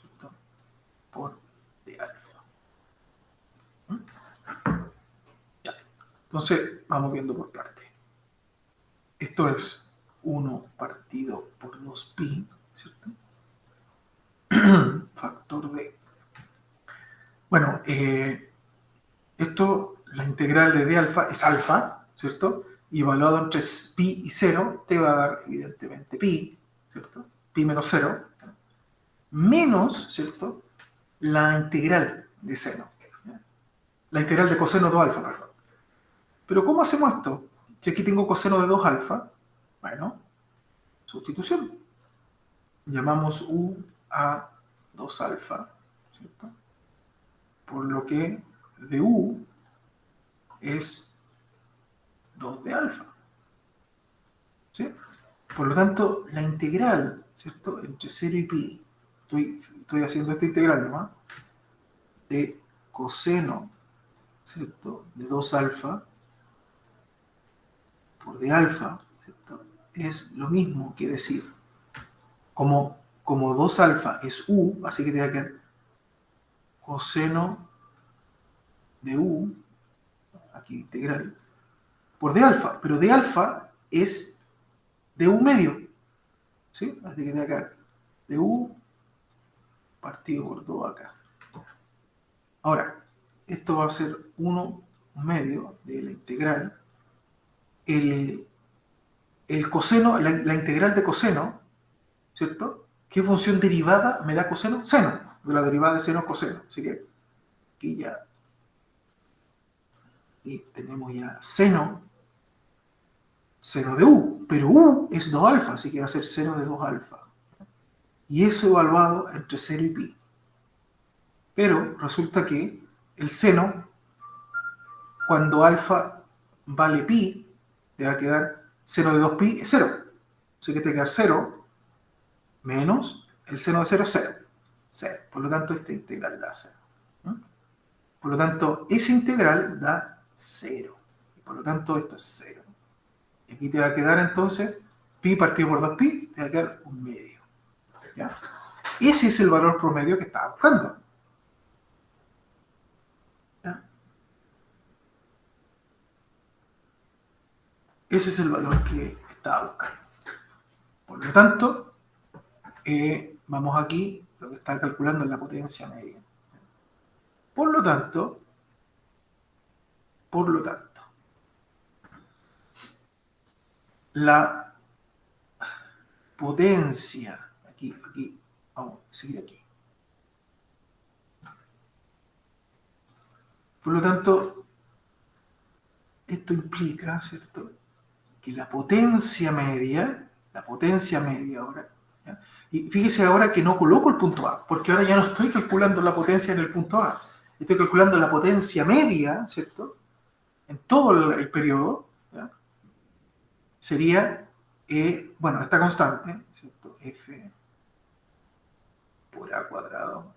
¿cierto? Por de alfa. Ya. Entonces, vamos viendo por parte. Esto es 1 partido por 2pi, ¿cierto? Factor de. Bueno, la integral de d alfa es alfa, ¿cierto? Y evaluado entre pi y 0 te va a dar, evidentemente, pi, ¿cierto? Pi menos 0, menos, ¿cierto? La integral de seno. ¿Ya? La integral de coseno de 2 alfa, perdón. Pero ¿cómo hacemos esto? Si aquí tengo coseno de 2 alfa, bueno, sustitución. Llamamos u a 2 alfa ¿cierto? Por lo que de u es 2 de alfa, ¿sí? Por lo tanto, la integral, ¿cierto? Entre 0 y pi, estoy haciendo esta integral, ¿no? De coseno, ¿cierto? De 2 alfa por de alfa, ¿cierto? Es lo mismo que decir, como 2 alfa es u, así que te va a quedar coseno de u, aquí integral, por de alfa, pero de alfa es de u medio, ¿sí? Así que te va a quedar de u partido por 2 acá. Ahora, esto va a ser 1 medio de la integral. El coseno, la integral de coseno, ¿cierto? ¿Qué función derivada me da coseno? Seno. La derivada de seno es coseno. Así que aquí ya. Y tenemos ya seno de u. Pero u es 2 alfa, así que va a ser seno de 2 alfa. Y eso evaluado entre 0 y pi. Pero resulta que el seno, cuando alfa vale pi, te va a quedar seno de 2pi es 0. Así que te va a quedar 0 menos el seno de 0 es 0. 0. Por lo tanto, esta integral da 0. ¿No? Por lo tanto, esa integral da 0. Y por lo tanto, esto es 0. Y aquí te va a quedar entonces pi partido por 2pi, te va a quedar un medio. ¿Ya? Ese es el valor promedio que estaba buscando. ¿Ya? Ese es el valor que estaba buscando. Por lo tanto, vamos aquí, lo que está calculando es la potencia media. Por lo tanto, la potencia, aquí, vamos a seguir aquí. Por lo tanto, esto implica, ¿cierto?, que la potencia media ahora, ¿ya? Y fíjese ahora que no coloco el punto A, porque ahora ya no estoy calculando la potencia en el punto A, estoy calculando la potencia media, ¿cierto?, en todo el periodo, ¿ya? Sería, bueno, esta constante, ¿cierto?, F por A cuadrado,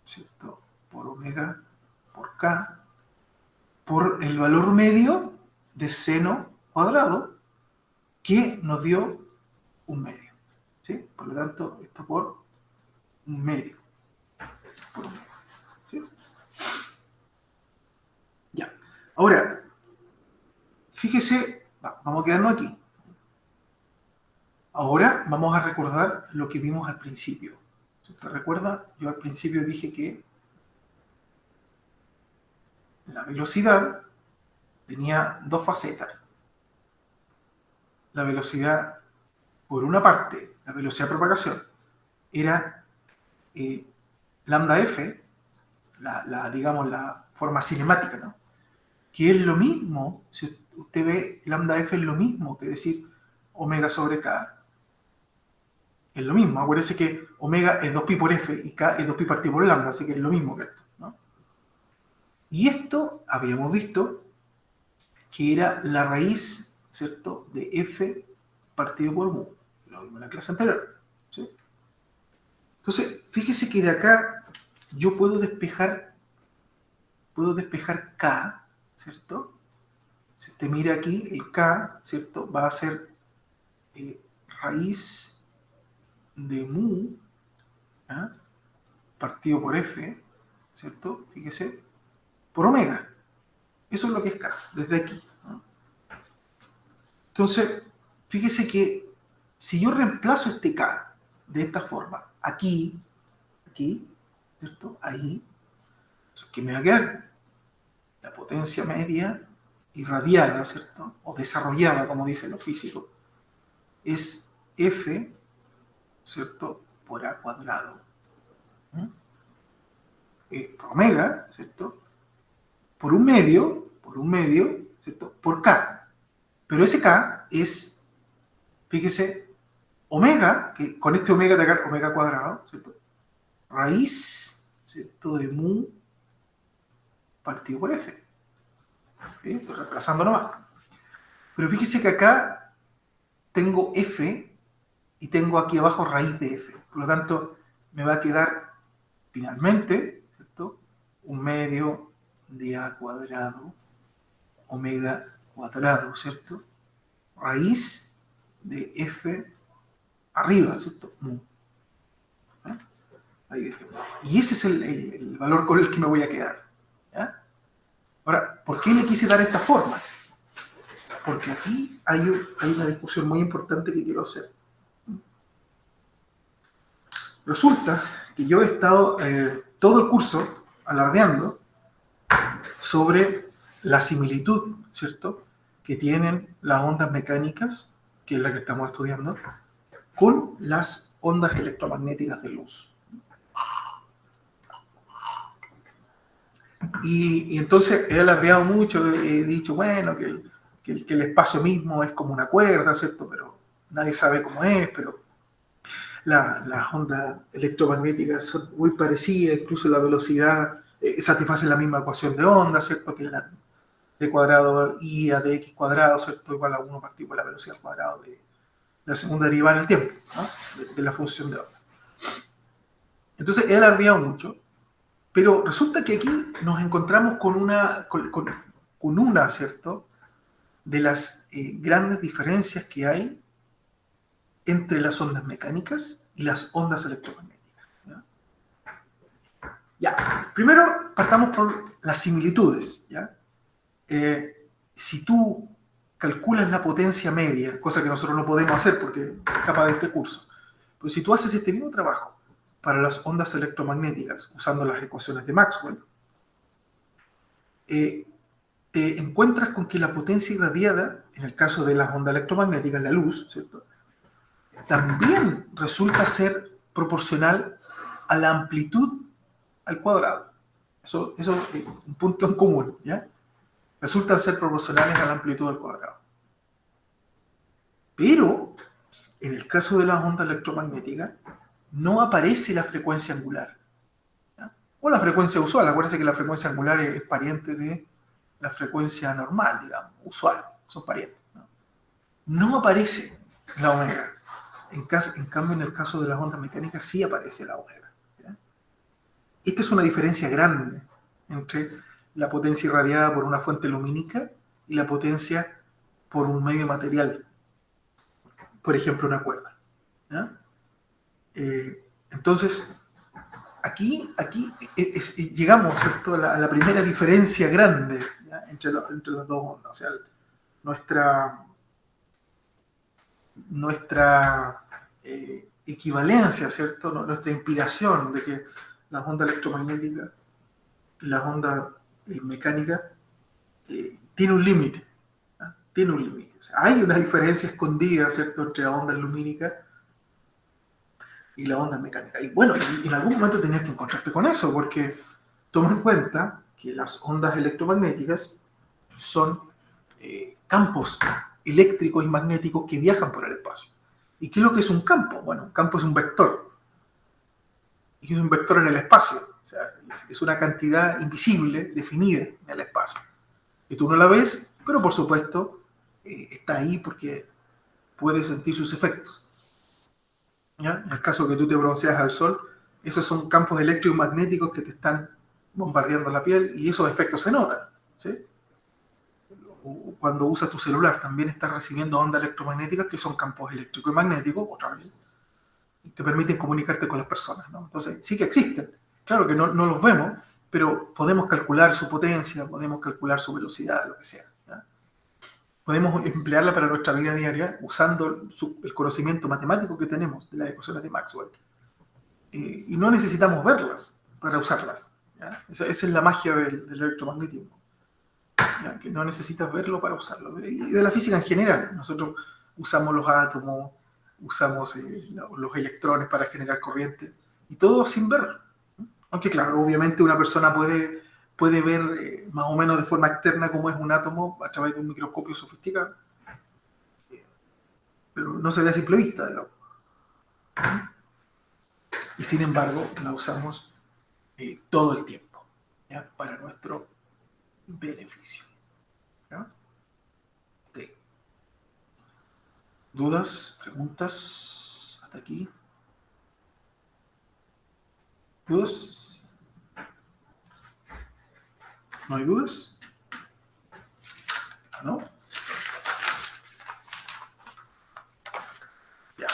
¿cierto?, por omega, por K, por el valor medio de seno cuadrado, que nos dio un medio, ¿sí? Por lo tanto, esto por un medio, ¿sí? Ya. Ahora, fíjese, vamos a quedarnos aquí. Ahora vamos a recordar lo que vimos al principio. Si usted recuerda, yo al principio dije que la velocidad tenía dos facetas. La velocidad, por una parte, la velocidad de propagación, era lambda f, digamos, la forma cinemática, ¿no?, que es lo mismo, si usted ve, lambda f es lo mismo que decir omega sobre k. Es lo mismo, acuérdese que omega es 2pi por f y k es 2pi partido por lambda, así que es lo mismo que esto, ¿no? Y esto habíamos visto que era la raíz, ¿cierto?, de f partido por mu. Lo vimos en la clase anterior, ¿sí? Entonces, fíjese que de acá yo puedo despejar k, ¿cierto? Si usted mira aquí, el k, ¿cierto?, va a ser raíz de mu, ¿ah?, partido por f, ¿cierto?, fíjese, por omega. Eso es lo que es k, desde aquí, ¿no? Entonces, fíjese que si yo reemplazo este k de esta forma, aquí, ¿cierto?, ahí, ¿qué me va a quedar? La potencia media irradiada, ¿cierto?, o desarrollada, como dicen los físicos, es F, ¿cierto?, por A cuadrado. Por omega, ¿cierto?, por un medio, ¿cierto?, por K. Pero ese K es, fíjese, omega, que con este omega te da omega cuadrado, ¿cierto?, raíz, ¿cierto?, de mu partido por f. ¿Sí? Estoy reemplazando nomás. Pero fíjese que acá tengo f y tengo aquí abajo raíz de f. Por lo tanto, me va a quedar finalmente, ¿cierto?, un medio de a cuadrado omega cuadrado, ¿cierto?, raíz de f arriba, ¿cierto?, mu. ¿Eh? Ahí de f. Y ese es el valor con el que me voy a quedar. ¿Ya? Ahora, ¿por qué le quise dar esta forma? Porque aquí hay una discusión muy importante que quiero hacer. Resulta que yo he estado todo el curso alardeando sobre la similitud, ¿cierto?, que tienen las ondas mecánicas, que es la que estamos estudiando, con las ondas electromagnéticas de luz. Y entonces he alardeado mucho, he dicho, bueno, que el espacio mismo es como una cuerda, ¿cierto? Pero nadie sabe cómo es, pero las ondas electromagnéticas son muy parecidas, incluso la velocidad satisface la misma ecuación de onda, ¿cierto?, que la d cuadrado i a dx cuadrado, ¿cierto?, igual a 1 partido por la velocidad al cuadrado de la segunda derivada en el tiempo, ¿no?, de la función de onda. Entonces he alardeado mucho, pero resulta que aquí nos encontramos con una, ¿cierto?, de las grandes diferencias que hay entre las ondas mecánicas y las ondas electromagnéticas. ¿Ya? Ya, primero partamos por las similitudes. ¿Ya? Si tú calculas la potencia media, cosa que nosotros no podemos hacer porque escapa de este curso, pero si tú haces este mismo trabajo para las ondas electromagnéticas usando las ecuaciones de Maxwell, te encuentras con que la potencia irradiada, en el caso de las ondas electromagnéticas, la luz, ¿cierto?, también resulta ser proporcional a la amplitud al cuadrado. Eso es un punto en común, ¿ya? Resultan ser proporcionales a la amplitud al cuadrado. Pero, en el caso de las ondas electromagnéticas, no aparece la frecuencia angular, ¿ya?, o la frecuencia usual. Acuérdense que la frecuencia angular es pariente de la frecuencia normal, digamos, usual, son parientes. No aparece la omega. En cambio, en el caso de las ondas mecánicas sí aparece la omega. ¿Ya? Esta es una diferencia grande entre la potencia irradiada por una fuente lumínica y la potencia por un medio material, por ejemplo, una cuerda. ¿Ya? Entonces, aquí llegamos, ¿cierto?, a la primera diferencia grande, ¿ya?, entre las dos ondas. O sea, nuestra equivalencia, ¿cierto?, nuestra inspiración de que las ondas electromagnéticas y las ondas mecánicas tiene un límite. ¿Ah? Tiene un límite. O sea, hay una diferencia escondida, ¿cierto?, entre la onda lumínica y la onda mecánica. Y bueno, y en algún momento tenías que encontrarte con eso, porque toma en cuenta que las ondas electromagnéticas son campos eléctricos y magnéticos que viajan por el espacio. ¿Y qué es lo que es un campo? Bueno, un campo es un vector. Y es un vector en el espacio. O sea, es una cantidad invisible, definida en el espacio. Que tú no la ves, pero por supuesto está ahí porque puedes sentir sus efectos. ¿Ya? En el caso que tú te bronceas al sol, esos son campos electromagnéticos que te están bombardeando la piel y esos efectos se notan. ¿Sí? Cuando usas tu celular también estás recibiendo ondas electromagnéticas que son campos eléctricos y magnéticos, otra vez, y te permiten comunicarte con las personas, ¿no? Entonces, sí que existen. Claro que no los vemos, pero podemos calcular su potencia, podemos calcular su velocidad, lo que sea. ¿Ya? Podemos emplearla para nuestra vida diaria usando el conocimiento matemático que tenemos de las ecuaciones de Maxwell. Y no necesitamos verlas para usarlas. ¿Ya? Esa es la magia del electromagnetismo. ¿Ya? Que no necesitas verlo para usarlo. Y de la física en general. Nosotros usamos los átomos, usamos los electrones para generar corriente, y todo sin ver. Aunque claro, obviamente una persona puede ver más o menos de forma externa cómo es un átomo a través de un microscopio sofisticado, pero no se ve a simple vista, digamos. Y sin embargo, la usamos todo el tiempo, ¿ya? Para nuestro beneficio, ¿ya? Ok. ¿Dudas? ¿Preguntas? ¿Hasta aquí? ¿Dudas? ¿No hay dudas? ¿No? Ya.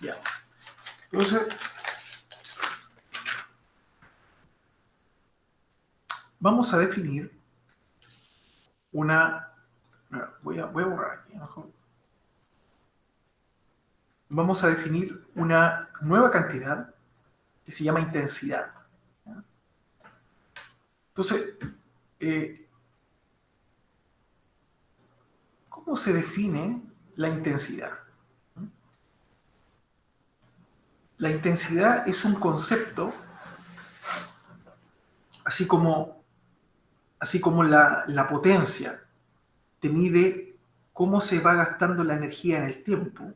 Ya. Entonces, vamos a definir una... Voy a borrar aquí, mejor. Vamos a definir una nueva cantidad que se llama intensidad. ¿Ya? Entonces, ¿cómo se define la intensidad? La intensidad es un concepto, así como la potencia te mide cómo se va gastando la energía en el tiempo.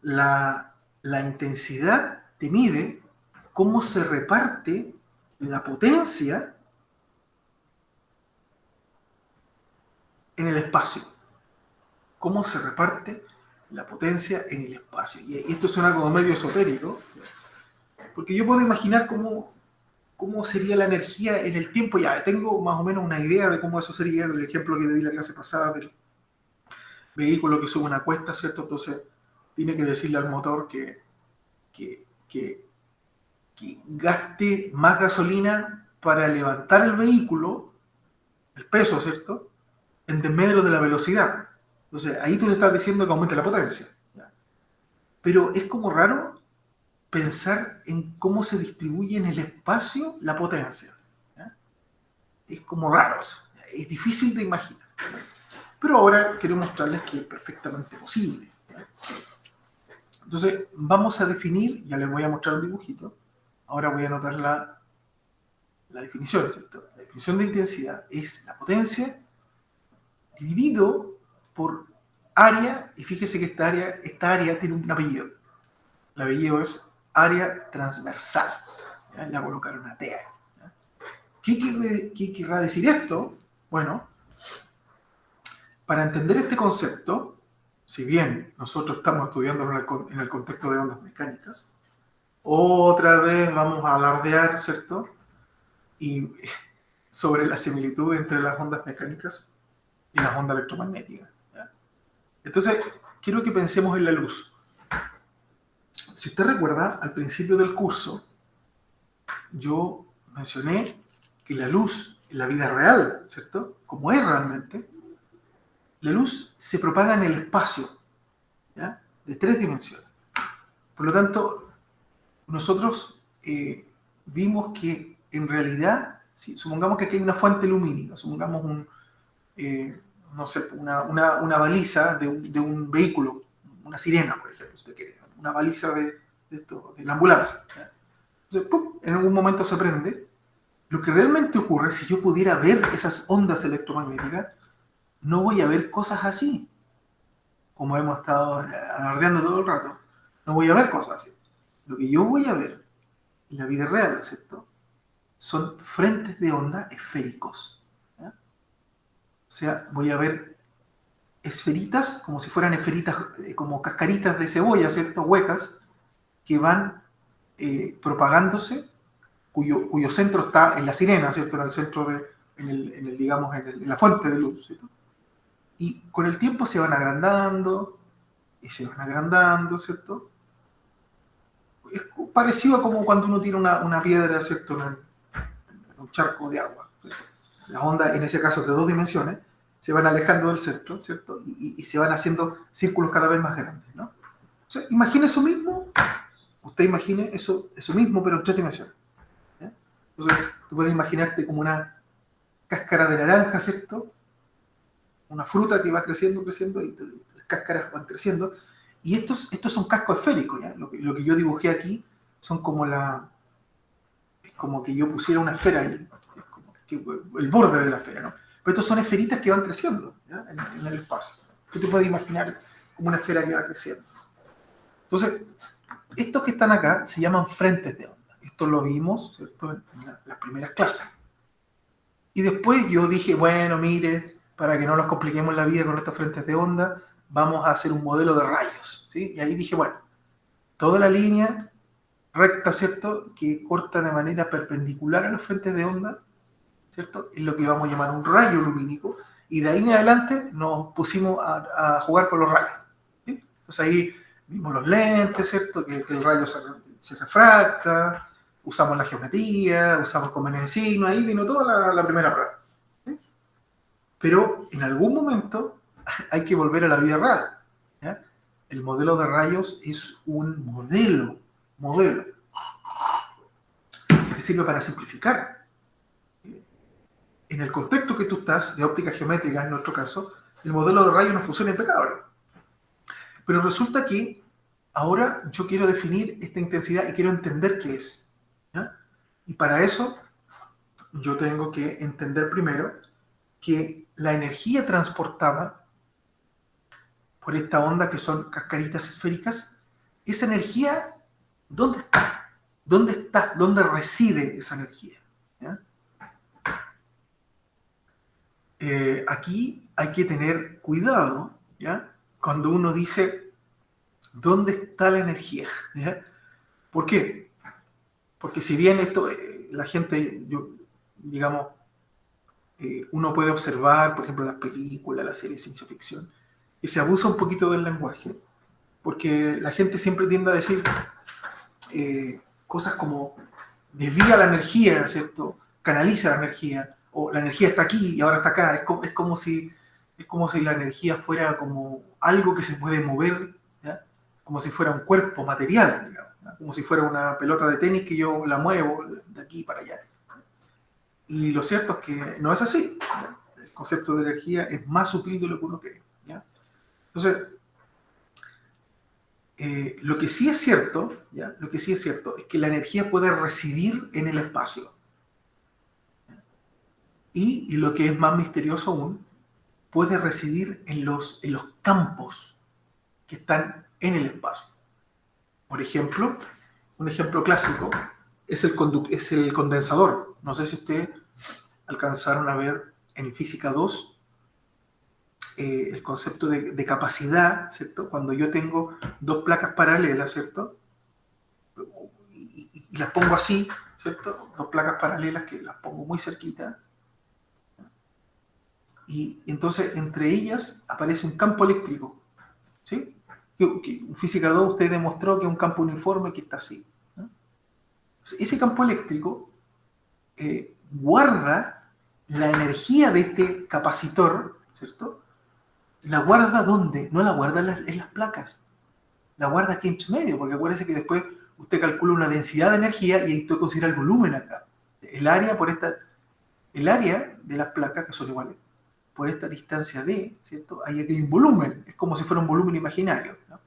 La intensidad te mide cómo se reparte la potencia en el espacio. Cómo se reparte la potencia en el espacio. Y esto suena como medio esotérico, porque yo puedo imaginar cómo sería la energía en el tiempo. Ya tengo más o menos una idea de cómo eso sería, el ejemplo que le di la clase pasada del vehículo que sube una cuesta, ¿cierto? Entonces tiene que decirle al motor que gaste más gasolina para levantar el vehículo, el peso, ¿cierto? En desmedro de la velocidad. Entonces ahí tú le estás diciendo que aumente la potencia. ¿Ya? Pero es como raro pensar en cómo se distribuye en el espacio la potencia. ¿Ya? Es como raro eso. Es difícil de imaginar. Pero ahora quiero mostrarles que es perfectamente posible. ¿Ya? Entonces vamos a definir, ya les voy a mostrar un dibujito. Ahora voy a anotar la definición, ¿cierto? La definición de intensidad es la potencia dividido por área, y fíjese que esta área tiene un apellido. El apellido es área transversal. ¿Ya? Le voy a colocar una T ahí. ¿Ya? ¿Qué querrá decir esto? Bueno, para entender este concepto, si bien nosotros estamos estudiando en el contexto de ondas mecánicas, otra vez vamos a alardear, ¿cierto? Y sobre la similitud entre las ondas mecánicas y las ondas electromagnéticas. ¿Ya? Entonces, quiero que pensemos en la luz. Si usted recuerda, al principio del curso, yo mencioné que la luz en la vida real, ¿cierto? Como es realmente, la luz se propaga en el espacio, ¿ya? De 3 dimensiones. Por lo tanto, nosotros vimos que en realidad, si supongamos que aquí hay una fuente lumínica, supongamos no sé, una baliza de un vehículo, una sirena, por ejemplo, si usted quiere, una baliza de la ambulancia. ¿Ya? Entonces, ¡pum!, en algún momento se prende. Lo que realmente ocurre, si yo pudiera ver esas ondas electromagnéticas, no voy a ver cosas así, como hemos estado alardeando todo el rato. No voy a ver cosas así. Lo que yo voy a ver en la vida real, ¿cierto?, son frentes de onda esféricos. ¿Ya? O sea, voy a ver esferitas, como si fueran esferitas, como cascaritas de cebolla, ¿cierto?, huecas, que van propagándose, cuyo centro está en la sirena, ¿cierto?, en el centro digamos, en la fuente de luz, ¿cierto? Y con el tiempo se van agrandando, y se van agrandando, ¿cierto? Es parecido a como cuando uno tira una piedra, ¿cierto?, en un charco de agua, ¿cierto? Las ondas, en ese caso de 2 dimensiones, se van alejando del centro, ¿cierto? Y se van haciendo círculos cada vez más grandes, ¿no? O sea, imagine eso mismo, usted imagine eso mismo, pero en 3 dimensiones. ¿Ya? Entonces, tú puedes imaginarte como una cáscara de naranja, ¿cierto? Una fruta que va creciendo, y las cáscaras van creciendo. Y estos son cascos esféricos, ¿ya? Lo que yo dibujé aquí son como es como que yo pusiera una esfera ahí, es como el borde de la esfera, ¿no? Pero estos son esferitas que van creciendo, ¿ya? En el espacio. Tú te puedes imaginar como una esfera que va creciendo. Entonces, estos que están acá se llaman frentes de onda. Esto lo vimos, ¿cierto?, en las primeras clases. Y después yo dije, bueno, mire, para que no nos compliquemos la vida con estos frentes de onda, vamos a hacer un modelo de rayos, ¿sí? Y ahí dije, bueno, toda la línea recta, ¿cierto?, que corta de manera perpendicular a los frentes de onda, ¿cierto?, es lo que vamos a llamar un rayo lumínico, y de ahí en adelante nos pusimos a jugar con los rayos, ¿sí? Entonces ahí vimos los lentes, ¿cierto?, que el rayo se refracta, usamos la geometría, usamos convenios de signo, ahí vino toda la primera prueba, ¿sí? Pero en algún momento hay que volver a la vida real, ¿ya? El modelo de rayos es un modelo que sirve para simplificar. En el contexto que tú estás, de óptica geométrica en nuestro caso, el modelo de rayos no funciona impecable. Pero resulta que ahora yo quiero definir esta intensidad y quiero entender qué es, ¿ya? Y para eso yo tengo que entender primero que la energía transportada por esta onda, que son cascaritas esféricas, esa energía, ¿dónde está? ¿Dónde está? ¿Dónde reside esa energía? ¿Ya? Aquí hay que tener cuidado, ¿ya?, cuando uno dice, ¿dónde está la energía? ¿Ya? ¿Por qué? Porque si bien esto, la gente, digamos, uno puede observar, por ejemplo, las películas, las series de ciencia ficción, que se abusa un poquito del lenguaje, porque la gente siempre tiende a decir cosas como desvía la energía, ¿cierto?, canaliza la energía, o la energía está aquí y ahora está acá. Es como si la energía fuera como algo que se puede mover, ¿ya?, como si fuera un cuerpo material, digamos, ¿ya?, como si fuera una pelota de tenis que yo la muevo de aquí para allá. Y lo cierto es que no es así, ¿ya? El concepto de energía es más sutil de lo que uno cree, ¿ya? Entonces, lo que sí es cierto, ¿ya?, lo que sí es cierto es que la energía puede residir en el espacio. Y lo que es más misterioso aún, puede residir en los campos que están en el espacio. Por ejemplo, un ejemplo clásico es el condensador. No sé si ustedes alcanzaron a ver en Física 2 el concepto de capacidad, ¿cierto? Cuando yo tengo dos placas paralelas, ¿cierto?, y las pongo así, ¿cierto?, dos placas paralelas que las pongo muy cerquita, y entonces entre ellas aparece un campo eléctrico, ¿sí? En Física 2 usted demostró que es un campo uniforme que está así, ¿no? Entonces, ese campo eléctrico guarda la energía de este capacitor, ¿cierto? ¿La guarda dónde? No la guarda en las placas, la guarda aquí entre medio, porque acuérdese que después usted calcula una densidad de energía y usted considera el volumen acá. El área de las placas, que son iguales, por esta distancia D, ¿cierto?, hay aquí un volumen, es como si fuera un volumen imaginario, ¿no?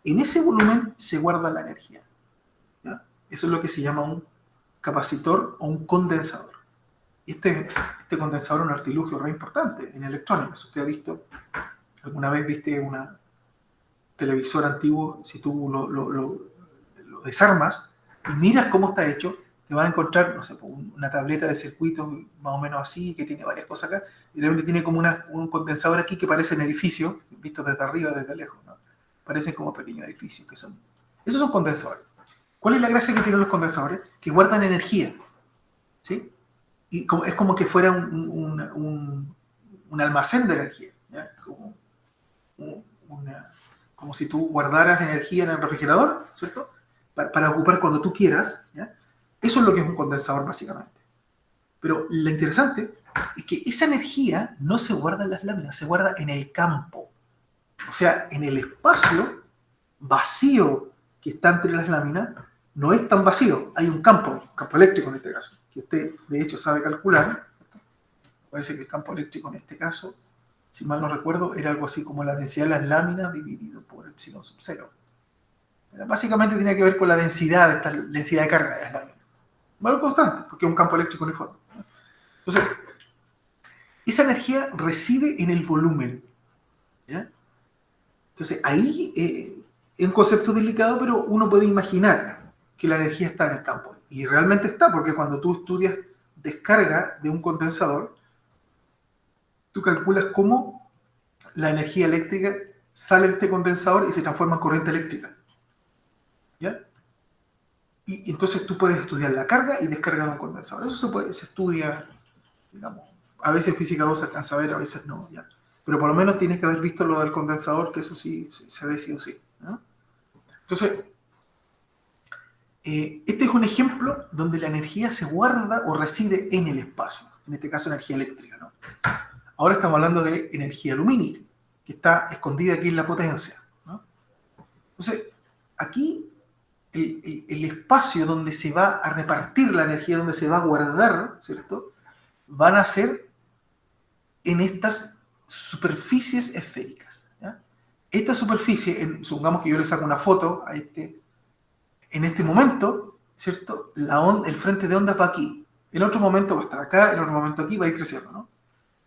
En ese volumen se guarda la energía, ¿no? Eso es lo que se llama un capacitor o un condensador. Este condensador es un artilugio re importante en electrónica. Si usted ha visto, alguna vez viste un televisor antiguo, si tú lo desarmas y miras cómo está hecho, te vas a encontrar, no sé, una tableta de circuitos más o menos así, que tiene varias cosas acá, y realmente tiene como un condensador aquí que parecen edificios, vistos desde arriba, desde lejos, ¿no? Parecen como pequeños edificios que son. Esos son condensadores. ¿Cuál es la gracia que tienen los condensadores? Que guardan energía, ¿sí? Y es como que fuera un almacén de energía, ¿ya? Como si tú guardaras energía en el refrigerador, ¿cierto?, para ocupar cuando tú quieras, ¿ya? Eso es lo que es un condensador básicamente. Pero lo interesante es que esa energía no se guarda en las láminas, se guarda en el campo. O sea, en el espacio vacío que está entre las láminas, no es tan vacío. Hay un campo eléctrico en este caso, que usted de hecho sabe calcular. Parece que el campo eléctrico en este caso, si mal no recuerdo, era algo así como la densidad de las láminas dividido por epsilon sub 0. Básicamente tiene que ver con la densidad de carga de las láminas. Valor constante, porque es un campo eléctrico uniforme. Entonces, esa energía reside en el volumen, ¿ya? Entonces, ahí es un concepto delicado, pero uno puede imaginar que la energía está en el campo. Y realmente está, porque cuando tú estudias descarga de un condensador, tú calculas cómo la energía eléctrica sale de este condensador y se transforma en corriente eléctrica. ¿Ya? Y entonces tú puedes estudiar la carga y descarga de un condensador. Eso se estudia, digamos, a veces en física 2 se alcanza a ver, a veces no. ¿Ya? Pero por lo menos tienes que haber visto lo del condensador, que eso sí se ve sí o sí. ¿No? Entonces, este es un ejemplo donde la energía se guarda o reside en el espacio. En este caso, energía eléctrica. ¿No? Ahora estamos hablando de energía lumínica, que está escondida aquí en la potencia. ¿No? Entonces, aquí el espacio donde se va a repartir la energía, donde se va a guardar, ¿cierto? Van a ser en estas superficies esféricas. ¿Ya? Esta superficie, supongamos que yo le saco una foto a en este momento, ¿cierto? El frente de onda va aquí. En otro momento va a estar acá, en otro momento aquí, va a ir creciendo, ¿no?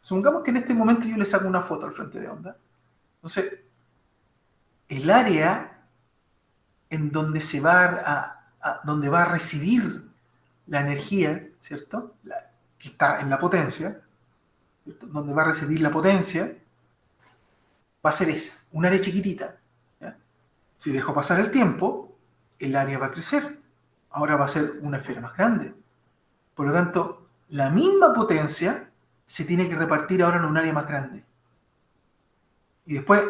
Supongamos que en este momento yo le saco una foto al frente de onda. Entonces, el área en donde donde va a residir la energía, ¿cierto? Que está en la potencia, ¿cierto? Donde va a residir la potencia, va a ser esa, un área chiquitita. ¿Ya? Si dejo pasar el tiempo, el área va a crecer. Ahora va a ser una esfera más grande. Por lo tanto, la misma potencia se tiene que repartir ahora en un área más grande. Y después,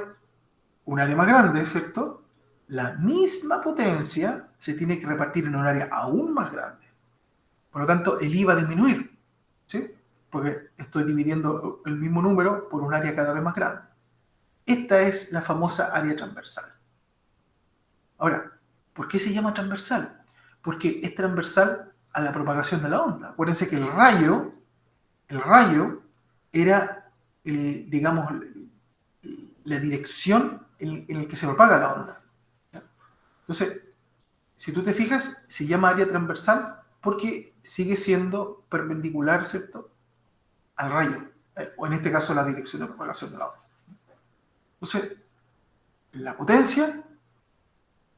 un área más grande, ¿cierto? La misma potencia se tiene que repartir en un área aún más grande. Por lo tanto, el I va a disminuir, ¿sí? Porque estoy dividiendo el mismo número por un área cada vez más grande. Esta es la famosa área transversal. Ahora, ¿por qué se llama transversal? Porque es transversal a la propagación de la onda. Acuérdense que el rayo era, digamos, la dirección en la que se propaga la onda. ¿Ya? Entonces, si tú te fijas, se llama área transversal porque sigue siendo perpendicular, ¿cierto?, al rayo, o en este caso la dirección de propagación de la onda. Entonces, la potencia,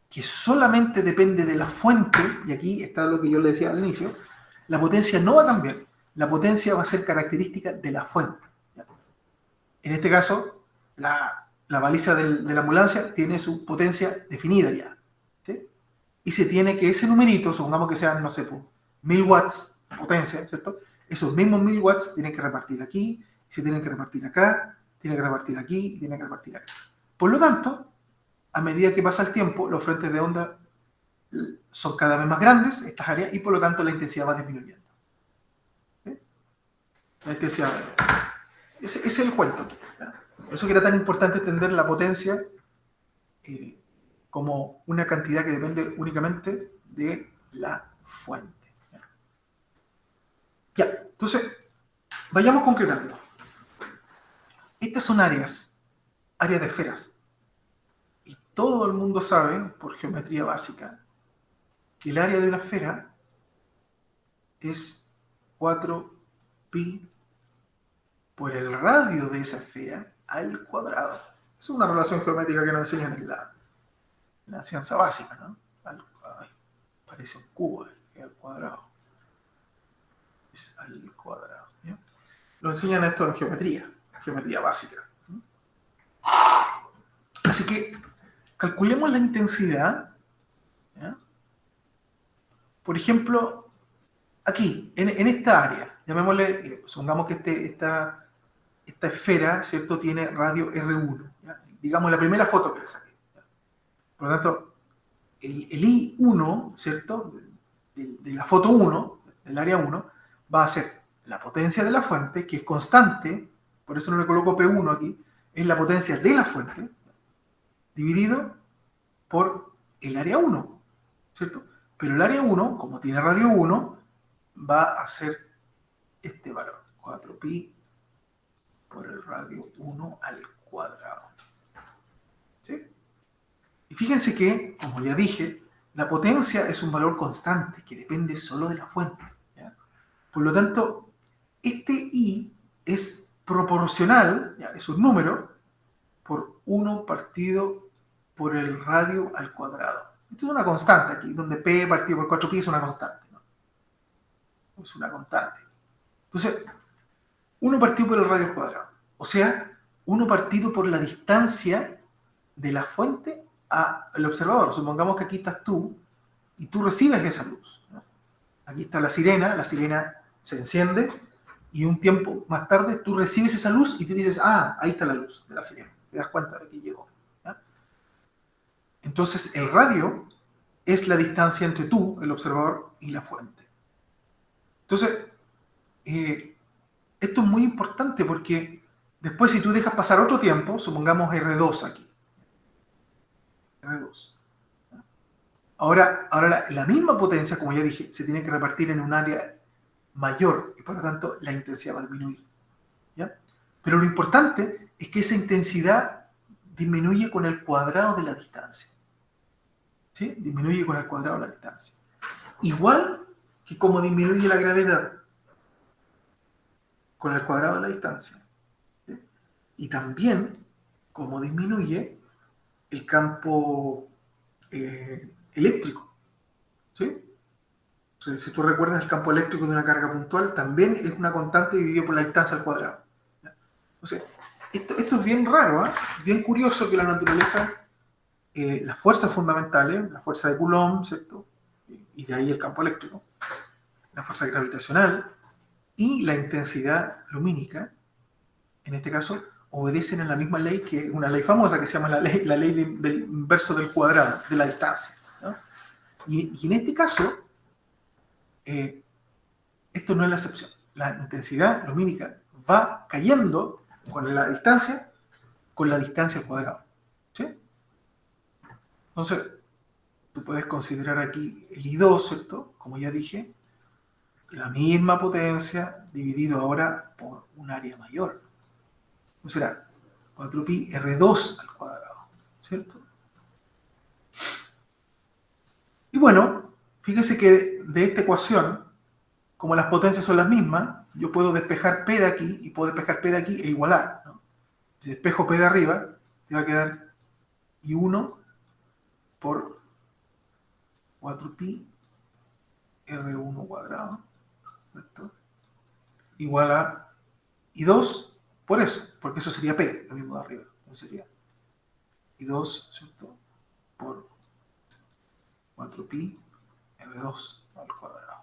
que solamente depende de la fuente, y aquí está lo que yo le decía al inicio, la potencia no va a cambiar, la potencia va a ser característica de la fuente. ¿Ya? En este caso, la baliza de la ambulancia tiene su potencia definida ya. ¿Sí? Y se tiene que ese numerito, supongamos que sean, no sé, 1000 watts de potencia, ¿cierto? Esos mismos 1000 watts tienen que repartir aquí, se tienen que repartir acá, tienen que repartir aquí y tienen que repartir acá. Por lo tanto, a medida que pasa el tiempo, los frentes de onda son cada vez más grandes, estas áreas, y por lo tanto la intensidad va disminuyendo. ¿Sí? La intensidad va. Ese es el cuento. ¿Ya? Por eso que era tan importante entender la potencia como una cantidad que depende únicamente de la fuente. Ya, entonces, vayamos concretando. Estas son áreas de esferas. Y todo el mundo sabe, por geometría básica, que el área de una esfera es 4pi por el radio de esa esfera al cuadrado. Es una relación geométrica que nos enseñan en la ciencia básica, ¿no? Parece un cubo, al cuadrado. Es al cuadrado. ¿Ya? Lo enseñan esto en geometría básica. ¿No? Así que calculemos la intensidad. ¿Ya? Por ejemplo, aquí, en esta área, llamémosle, supongamos que esta esfera, ¿cierto?, tiene radio R1. ¿Ya? Digamos la primera foto que le saqué. ¿Ya? Por lo tanto, el I1, ¿cierto?, de la foto 1, del área 1, va a ser la potencia de la fuente, que es constante, por eso no le coloco P1 aquí, es la potencia de la fuente, dividido por el área 1, ¿cierto? Pero el área 1, como tiene radio 1, va a ser este valor, 4pi por el radio 1 al cuadrado. ¿Sí? Y fíjense que, como ya dije, la potencia es un valor constante que depende solo de la fuente. ¿Ya? Por lo tanto, este I es proporcional, ¿ya?, es un número, por 1 partido por el radio al cuadrado. Esto es una constante aquí, donde P partido por 4pi es una constante, ¿no? Es una constante. Entonces, 1 partido por el radio al cuadrado. O sea, 1 partido por la distancia de la fuente al observador. Supongamos que aquí estás tú y tú recibes esa luz, ¿no? Aquí está la sirena se enciende y un tiempo más tarde tú recibes esa luz y te dices, ah, ahí está la luz de la sirena. Te das cuenta de que llegó, ¿no? Entonces, el radio es la distancia entre tú, el observador, y la fuente. Entonces, esto es muy importante porque después si tú dejas pasar otro tiempo, supongamos R2 aquí, R2. Ahora la misma potencia, como ya dije, se tiene que repartir en un área mayor y por lo tanto la intensidad va a disminuir, ¿ya? Pero lo importante es que esa intensidad disminuye con el cuadrado de la distancia, ¿sí? Disminuye con el cuadrado de la distancia. Igual que como disminuye la gravedad con el cuadrado de la distancia, ¿sí? Y también como disminuye el campo eléctrico, ¿sí? Entonces, si tú recuerdas el campo eléctrico de una carga puntual, también es una constante dividido por la distancia al cuadrado, ¿ya? O sea, esto es bien raro, ¿eh? Bien curioso que la naturaleza, las fuerzas fundamentales, la fuerza de Coulomb, ¿cierto? Y de ahí el campo eléctrico, la fuerza gravitacional y la intensidad lumínica, en este caso, obedecen a la misma ley, que una ley famosa que se llama la ley del inverso del cuadrado, de la distancia, ¿no? Y en este caso, esto no es la excepción. La intensidad lumínica va cayendo con la distancia al cuadrado, ¿sí? Entonces, tú puedes considerar aquí el I2, ¿cierto? Como ya dije, la misma potencia dividido ahora por un área mayor. ¿Cómo será? 4pi R2 al cuadrado, ¿cierto? Y bueno, fíjese que de esta ecuación, como las potencias son las mismas, yo puedo despejar P de aquí y puedo despejar P de aquí e igualar, ¿no? Si despejo P de arriba, te va a quedar I1 por 4pi R1 cuadrado, ¿cierto? Igual a I2 por eso, porque eso sería P, lo mismo de arriba. Entonces sería I2, ¿cierto? Por 4pi R2 al cuadrado.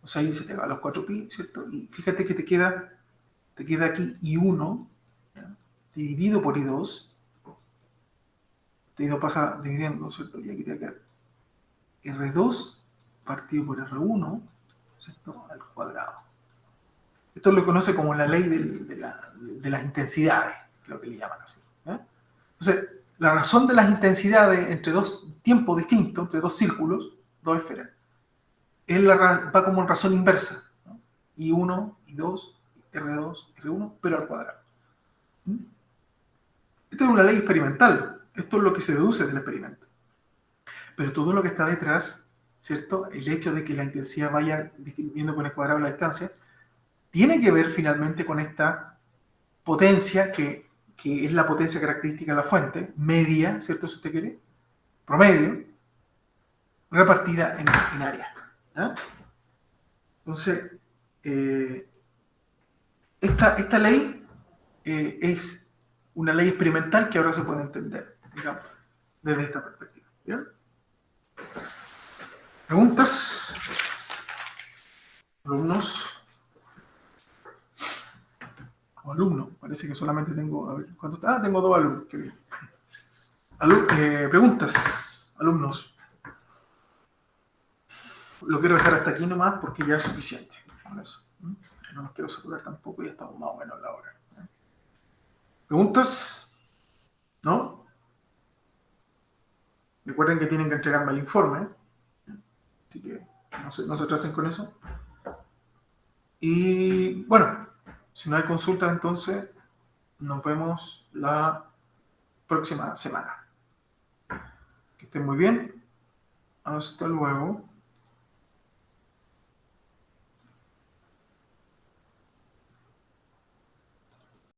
O sea, ahí se te va a los 4pi, ¿cierto? Y fíjate que te queda aquí I1, ¿ya? Dividido por I2. I2 pasa dividiendo, ¿cierto? Y aquí te queda R2 partido por R1, ¿cierto? Al cuadrado. Esto lo conoce como la ley de las intensidades, lo que le llaman así, ¿eh? Entonces, la razón de las intensidades entre dos tiempos distintos, entre dos círculos, dos esferas, va como en razón inversa, ¿no? I1, I2, R2, R1, pero al cuadrado. Esta es una ley experimental. Esto es lo que se deduce del experimento. Pero todo lo que está detrás, ¿cierto? El hecho de que la intensidad vaya disminuyendo con el cuadrado de la distancia, tiene que ver finalmente con esta potencia que es la potencia característica de la fuente, media, ¿cierto? Si usted quiere, promedio, repartida en área, ¿eh? Entonces, esta ley es una ley experimental que ahora se puede entender, digamos, desde esta perspectiva. ¿Bien? ¿Preguntas? ¿Alumnos? O alumno, parece que solamente tengo, a ver, ¿cuánto está? Ah, tengo 2 alumnos, qué bien. Preguntas, alumnos. Lo quiero dejar hasta aquí nomás porque ya es suficiente con eso. No los quiero saturar tampoco, ya estamos más o menos a la hora. ¿Preguntas? ¿No? Recuerden que tienen que entregarme el informe, así que no se atrasen con eso. Y bueno, si no hay consultas, entonces nos vemos la próxima semana. Que estén muy bien. Hasta luego.